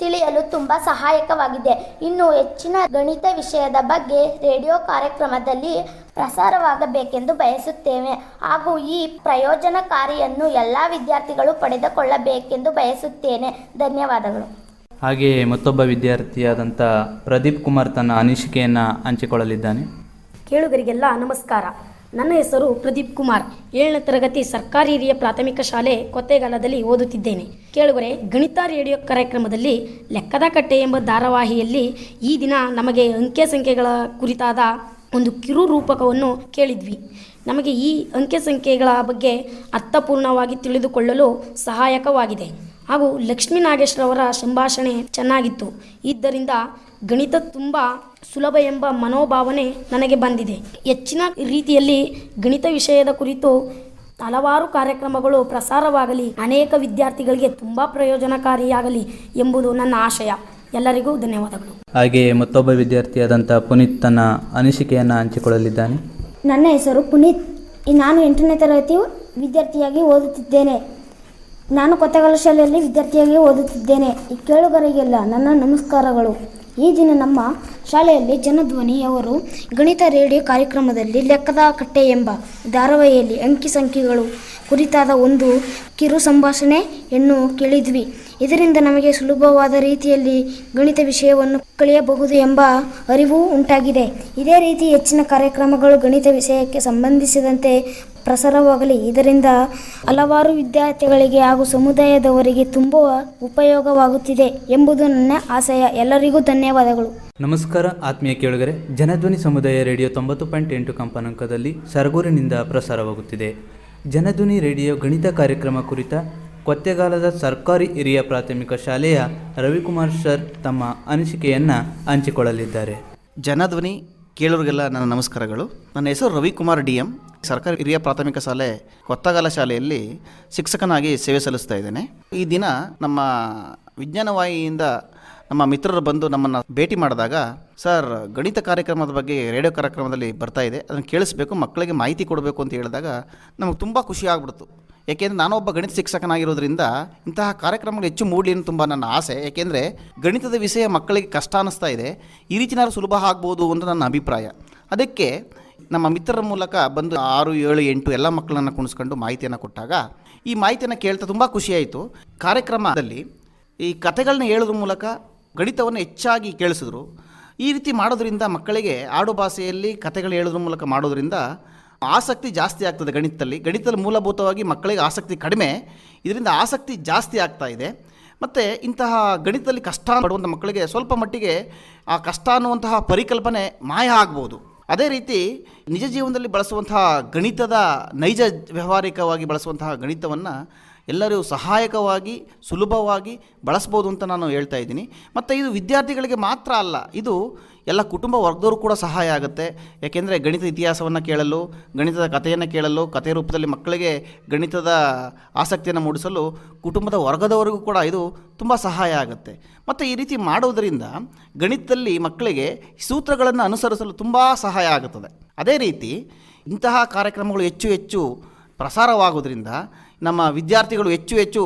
ತಿಳಿಯಲು ತುಂಬ ಸಹಾಯಕವಾಗಿದೆ. ಇನ್ನು ಹೆಚ್ಚಿನ ಗಣಿತ ವಿಷಯದ ಬಗ್ಗೆ ರೇಡಿಯೋ ಕಾರ್ಯಕ್ರಮದಲ್ಲಿ ಪ್ರಸಾರವಾಗಬೇಕೆಂದು ಬಯಸುತ್ತೇವೆ ಹಾಗೂ ಈ ಪ್ರಯೋಜನಕಾರಿಯನ್ನು ಎಲ್ಲ ವಿದ್ಯಾರ್ಥಿಗಳು ಪಡೆದುಕೊಳ್ಳಬೇಕೆಂದು ಬಯಸುತ್ತೇನೆ. ಧನ್ಯವಾದಗಳು. ಹಾಗೆಯೇ ಮತ್ತೊಬ್ಬ ವಿದ್ಯಾರ್ಥಿಯಾದಂಥ ಪ್ರದೀಪ್ ಕುಮಾರ್ ತನ್ನ ಅನಿಸಿಕೆಯನ್ನು ಹಂಚಿಕೊಳ್ಳಲಿದ್ದಾನೆ. ಕೇಳುಗರಿಗೆಲ್ಲ ನಮಸ್ಕಾರ. ನನ್ನ ಹೆಸರು ಪ್ರದೀಪ್ ಕುಮಾರ್. 7ನೇ ತರಗತಿ ಸರ್ಕಾರಿ ಹಿರಿಯ ಪ್ರಾಥಮಿಕ ಶಾಲೆ ಕೊತ್ತೆಗಾಲದಲ್ಲಿ ಓದುತ್ತಿದ್ದೇನೆ. ಕೇಳುಗರೆ, ಗಣಿತ ರೇಡಿಯೋ ಕಾರ್ಯಕ್ರಮದಲ್ಲಿ ಲೆಕ್ಕದ ಕಟ್ಟೆ ಎಂಬ ಧಾರಾವಾಹಿಯಲ್ಲಿ ಈ ದಿನ ನಮಗೆ ಅಂಕೆ ಸಂಖ್ಯೆಗಳ ಕುರಿತಾದ ಒಂದು ಕಿರು ರೂಪಕವನ್ನು ಕೇಳಿದ್ವಿ. ನಮಗೆ ಈ ಅಂಕೆ ಸಂಖ್ಯೆಗಳ ಬಗ್ಗೆ ಅರ್ಥಪೂರ್ಣವಾಗಿ ತಿಳಿದುಕೊಳ್ಳಲು ಸಹಾಯಕವಾಗಿದೆ ಹಾಗೂ ಲಕ್ಷ್ಮೀ ನಾಗೇಶ್ರವರ ಸಂಭಾಷಣೆ ಚೆನ್ನಾಗಿತ್ತು. ಇದರಿಂದ ಗಣಿತ ತುಂಬ ಸುಲಭ ಎಂಬ ಮನೋಭಾವನೆ ನನಗೆ ಬಂದಿದೆ. ಹೆಚ್ಚಿನ ರೀತಿಯಲ್ಲಿ ಗಣಿತ ವಿಷಯದ ಕುರಿತು ಹಲವಾರು ಕಾರ್ಯಕ್ರಮಗಳು ಪ್ರಸಾರವಾಗಲಿ, ಅನೇಕ ವಿದ್ಯಾರ್ಥಿಗಳಿಗೆ ತುಂಬ ಪ್ರಯೋಜನಕಾರಿಯಾಗಲಿ ಎಂಬುದು ನನ್ನ ಆಶಯ. ಎಲ್ಲರಿಗೂ ಧನ್ಯವಾದಗಳು. ಹಾಗೆಯೇ ಮತ್ತೊಬ್ಬ ವಿದ್ಯಾರ್ಥಿಯಾದಂಥ ಪುನೀತ್ ತನ್ನ ಅನಿಸಿಕೆಯನ್ನು ಹಂಚಿಕೊಳ್ಳಲಿದ್ದಾನೆ. ನನ್ನ ಹೆಸರು ಪುನೀತ್. ನಾನು 8ನೇ ತರಗತಿ ವಿದ್ಯಾರ್ಥಿಯಾಗಿ ಓದುತ್ತಿದ್ದೇನೆ. ನಾನು ಕೊತ್ತೆಗಾಲ ಶಾಲೆಯಲ್ಲಿ ವಿದ್ಯಾರ್ಥಿಯಾಗಿ ಓದುತ್ತಿದ್ದೇನೆ. ಈ ಕೇಳುಗರಿಗೆಲ್ಲ ನನ್ನ ನಮಸ್ಕಾರಗಳು. ಈ ದಿನ ನಮ್ಮ ಶಾಲೆಯಲ್ಲಿ ಜನಧ್ವನಿಯವರು ಗಣಿತ ರೇಡಿಯೋ ಕಾರ್ಯಕ್ರಮದಲ್ಲಿ ಲೆಕ್ಕದ ಕಟ್ಟೆ ಎಂಬ ಧಾರಾವಾಹಿಯಲ್ಲಿ ಅಂಕಿ ಸಂಖ್ಯೆಗಳು ಕುರಿತಾದ ಒಂದು ಕಿರು ಸಂಭಾಷಣೆಯನ್ನು ಕೇಳಿದ್ವಿ. ಇದರಿಂದ ನಮಗೆ ಸುಲಭವಾದ ರೀತಿಯಲ್ಲಿ ಗಣಿತ ವಿಷಯವನ್ನು ಕಲಿಯಬಹುದು ಎಂಬ ಅರಿವು ಉಂಟಾಗಿದೆ. ಇದೇ ರೀತಿ ಹೆಚ್ಚಿನ ಕಾರ್ಯಕ್ರಮಗಳು ಗಣಿತ ವಿಷಯಕ್ಕೆ ಸಂಬಂಧಿಸಿದಂತೆ ಪ್ರಸಾರವಾಗಲಿ. ಇದರಿಂದ ಹಲವಾರು ವಿದ್ಯಾರ್ಥಿಗಳಿಗೆ ಹಾಗೂ ಸಮುದಾಯದವರಿಗೆ ತುಂಬ ಉಪಯೋಗವಾಗುತ್ತಿದೆ ಎಂಬುದು ನನ್ನ ಆಶಯ. ಎಲ್ಲರಿಗೂ ಧನ್ಯವಾದಗಳು. ನಮಸ್ಕಾರ ಆತ್ಮೀಯ ಕೇಳುಗರೆ, ಜನಧ್ವನಿ ಸಮುದಾಯ ರೇಡಿಯೋ 90.8 ಕಂಪನಾಂಕದಲ್ಲಿ ಸರಗೂರಿನಿಂದ ಪ್ರಸಾರವಾಗುತ್ತಿದೆ. ಜನಧ್ವನಿ ರೇಡಿಯೋ ಗಣಿತ ಕಾರ್ಯಕ್ರಮ ಕುರಿತ ಕೊತ್ತೆಗಾಲದ ಸರ್ಕಾರಿ ಹಿರಿಯ ಪ್ರಾಥಮಿಕ ಶಾಲೆಯ ರವಿಕುಮಾರ್ ಸರ್ ತಮ್ಮ ಅನಿಸಿಕೆಯನ್ನು ಹಂಚಿಕೊಳ್ಳಲಿದ್ದಾರೆ. ಜನಧ್ವನಿ ಕೇಳುವರಿಗೆಲ್ಲ ನನ್ನ ನಮಸ್ಕಾರಗಳು. ನನ್ನ ಹೆಸರು ರವಿಕುಮಾರ್ DM. ಸರ್ಕಾರಿ ಹಿರಿಯ ಪ್ರಾಥಮಿಕ ಶಾಲೆ ಕೊತ್ತಗಾಲ ಶಾಲೆಯಲ್ಲಿ ಶಿಕ್ಷಕನಾಗಿ ಸೇವೆ ಸಲ್ಲಿಸ್ತಾ ಇದ್ದೇನೆ. ಈ ದಿನ ನಮ್ಮ ವಿಜ್ಞಾನವಾಹಿನಿಯಿಂದ ನಮ್ಮ ಮಿತ್ರರು ಬಂದು ನಮ್ಮನ್ನು ಭೇಟಿ ಮಾಡಿದಾಗ, ಸರ್ ಗಣಿತ ಕಾರ್ಯಕ್ರಮದ ಬಗ್ಗೆ ರೇಡಿಯೋ ಕಾರ್ಯಕ್ರಮದಲ್ಲಿ ಬರ್ತಾ ಇದೆ, ಅದನ್ನು ಕೇಳಿಸ್ಬೇಕು, ಮಕ್ಕಳಿಗೆ ಮಾಹಿತಿ ಕೊಡಬೇಕು ಅಂತ ಹೇಳಿದಾಗ ನಮಗೆ ತುಂಬ ಖುಷಿ ಆಗ್ಬಿಡ್ತು. ಏಕೆಂದರೆ ನಾನೊಬ್ಬ ಗಣಿತ ಶಿಕ್ಷಕನಾಗಿರೋದ್ರಿಂದ ಇಂತಹ ಕಾರ್ಯಕ್ರಮಗಳು ಹೆಚ್ಚು ಮೂಡಲಿ ಅಂತ ತುಂಬ ನನ್ನ ಆಸೆ. ಏಕೆಂದರೆ ಗಣಿತದ ವಿಷಯ ಮಕ್ಕಳಿಗೆ ಕಷ್ಟ ಅನ್ನಿಸ್ತಾ ಇದೆ, ಈ ರೀತಿನಾದ್ರು ಸುಲಭ ಆಗ್ಬೋದು ಅಂತ ನನ್ನ ಅಭಿಪ್ರಾಯ. ಅದಕ್ಕೆ ನಮ್ಮ ಮಿತ್ರರ ಮೂಲಕ ಬಂದು 6, 7, 8 ಎಲ್ಲ ಮಕ್ಕಳನ್ನು ಕುಣಿಸ್ಕೊಂಡು ಮಾಹಿತಿಯನ್ನು ಕೊಟ್ಟಾಗ ಈ ಮಾಹಿತಿಯನ್ನು ಕೇಳ್ತಾ ತುಂಬ ಖುಷಿಯಾಯಿತು. ಕಾರ್ಯಕ್ರಮದಲ್ಲಿ ಈ ಕಥೆಗಳನ್ನ ಹೇಳೋದ್ರ ಮೂಲಕ ಗಣಿತವನ್ನು ಹೆಚ್ಚಾಗಿ ಕೇಳಿಸಿದ್ರು. ಈ ರೀತಿ ಮಾಡೋದ್ರಿಂದ ಮಕ್ಕಳಿಗೆ ಆಡು ಭಾಷೆಯಲ್ಲಿ ಕಥೆಗಳು ಹೇಳೋದ್ರ ಮೂಲಕ ಮಾಡೋದ್ರಿಂದ ಆಸಕ್ತಿ ಜಾಸ್ತಿ ಆಗ್ತದೆ. ಗಣಿತದಲ್ಲಿ ಮೂಲಭೂತವಾಗಿ ಮಕ್ಕಳಿಗೆ ಆಸಕ್ತಿ ಕಡಿಮೆ, ಇದರಿಂದ ಆಸಕ್ತಿ ಜಾಸ್ತಿ ಆಗ್ತಾ ಇದೆ. ಮತ್ತು ಇಂತಹ ಗಣಿತದಲ್ಲಿ ಕಷ್ಟ ಪಡುವಂಥ ಮಕ್ಕಳಿಗೆ ಸ್ವಲ್ಪ ಮಟ್ಟಿಗೆ ಆ ಕಷ್ಟ ಅನ್ನುವಂತಹ ಪರಿಕಲ್ಪನೆ ಮಾಯ ಆಗ್ಬೋದು. ಅದೇ ರೀತಿ ನಿಜ ಜೀವನದಲ್ಲಿ ಬಳಸುವಂತಹ ಗಣಿತದ ನೈಜ ವ್ಯಾವಹಾರಿಕವಾಗಿ ಬಳಸುವಂತಹ ಗಣಿತವನ್ನು ಎಲ್ಲರೂ ಸಹಾಯಕವಾಗಿ ಸುಲಭವಾಗಿ ಬಳಸ್ಬೋದು ಅಂತ ನಾನು ಹೇಳ್ತಾ ಇದ್ದೀನಿ. ಮತ್ತು ಇದು ವಿದ್ಯಾರ್ಥಿಗಳಿಗೆ ಮಾತ್ರ ಅಲ್ಲ, ಇದು ಎಲ್ಲ ಕುಟುಂಬ ವರ್ಗದವರು ಕೂಡ ಸಹಾಯ ಆಗುತ್ತೆ. ಯಾಕೆಂದರೆ ಗಣಿತ ಇತಿಹಾಸವನ್ನು ಕೇಳಲು, ಗಣಿತದ ಕಥೆಯನ್ನು ಕೇಳಲು, ಕಥೆ ರೂಪದಲ್ಲಿ ಮಕ್ಕಳಿಗೆ ಗಣಿತದ ಆಸಕ್ತಿಯನ್ನು ಮೂಡಿಸಲು ಕುಟುಂಬದ ವರ್ಗದವರಿಗೂ ಕೂಡ ಇದು ತುಂಬ ಸಹಾಯ ಆಗುತ್ತೆ. ಮತ್ತು ಈ ರೀತಿ ಮಾಡೋದರಿಂದ ಗಣಿತದಲ್ಲಿ ಮಕ್ಕಳಿಗೆ ಸೂತ್ರಗಳನ್ನು ಅನುಸರಿಸಲು ತುಂಬ ಸಹಾಯ ಆಗುತ್ತದೆ. ಅದೇ ರೀತಿ ಇಂತಹ ಕಾರ್ಯಕ್ರಮಗಳು ಹೆಚ್ಚು ಹೆಚ್ಚು ಪ್ರಸಾರವಾಗೋದ್ರಿಂದ ನಮ್ಮ ವಿದ್ಯಾರ್ಥಿಗಳು ಹೆಚ್ಚು ಹೆಚ್ಚು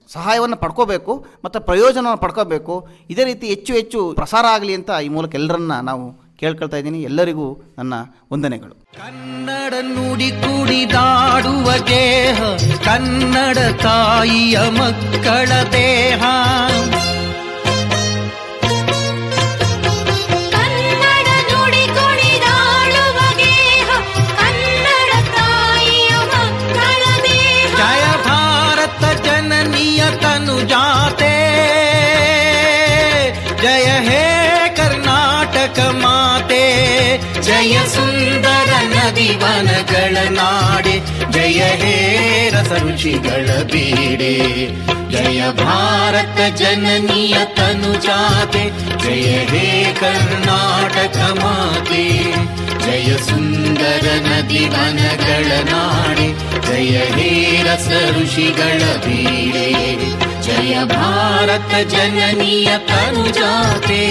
ಸಹಾಯವನ್ನು ಪಡ್ಕೋಬೇಕು ಮತ್ತು ಪ್ರಯೋಜನವನ್ನು ಪಡ್ಕೋಬೇಕು. ಇದೇ ರೀತಿ ಹೆಚ್ಚು ಹೆಚ್ಚು ಪ್ರಸಾರ ಆಗಲಿ ಅಂತ ಈ ಮೂಲಕ ಎಲ್ಲರನ್ನ ನಾವು ಕೇಳ್ಕೊಳ್ತಾ ಇದ್ದೀನಿ. ಎಲ್ಲರಿಗೂ ನನ್ನ ವಂದನೆಗಳು. ಕನ್ನಡ ನುಡಿ ಕುಡಿದಾಡುವ ಗೇಹ, ಕನ್ನಡ ತಾಯಿಯ ಮಕ್ಕಳ ದೇಹ. ಕನ್ನಡ ನುಡಿ ಕುಡಿದಾಡುವ ಗೇಹ, ಕನ್ನಡ ತಾಯಿಯ ಮಕ್ಕಳ ದೇಹ. ಜಯ ಭಾರತ ಜನನಿಯ ತನು ಜಾತೆ, ಜಯ ಹೇ ಕರ್ನಾಟಕ ಮಾತೆ. ಜಯ ಸುಂದರ ನದಿ ವನಗಳ ನಾಡೆ, ಜಯ ಹೇ ರಸ ರುಚಿಗಳ ಬೀಡೆ. ಜಯ ಭಾರತ ಜನನಿಯ ತನು ಜಾತೆ, ಜಯ ಹೇ ಕರ್ನಾಟಕ ಮಾತೆ. ಜಯ ಸುಂದರ ನದಿ ವನಗಳ ನಾಡೆ, ಜಯ ಹೇ ರಸ ಋಷಿಗಳ ಬೀಡೆ. ಜಯ ಭಾರತ ಜನನಿಯ ತನು ಜಾತೆ.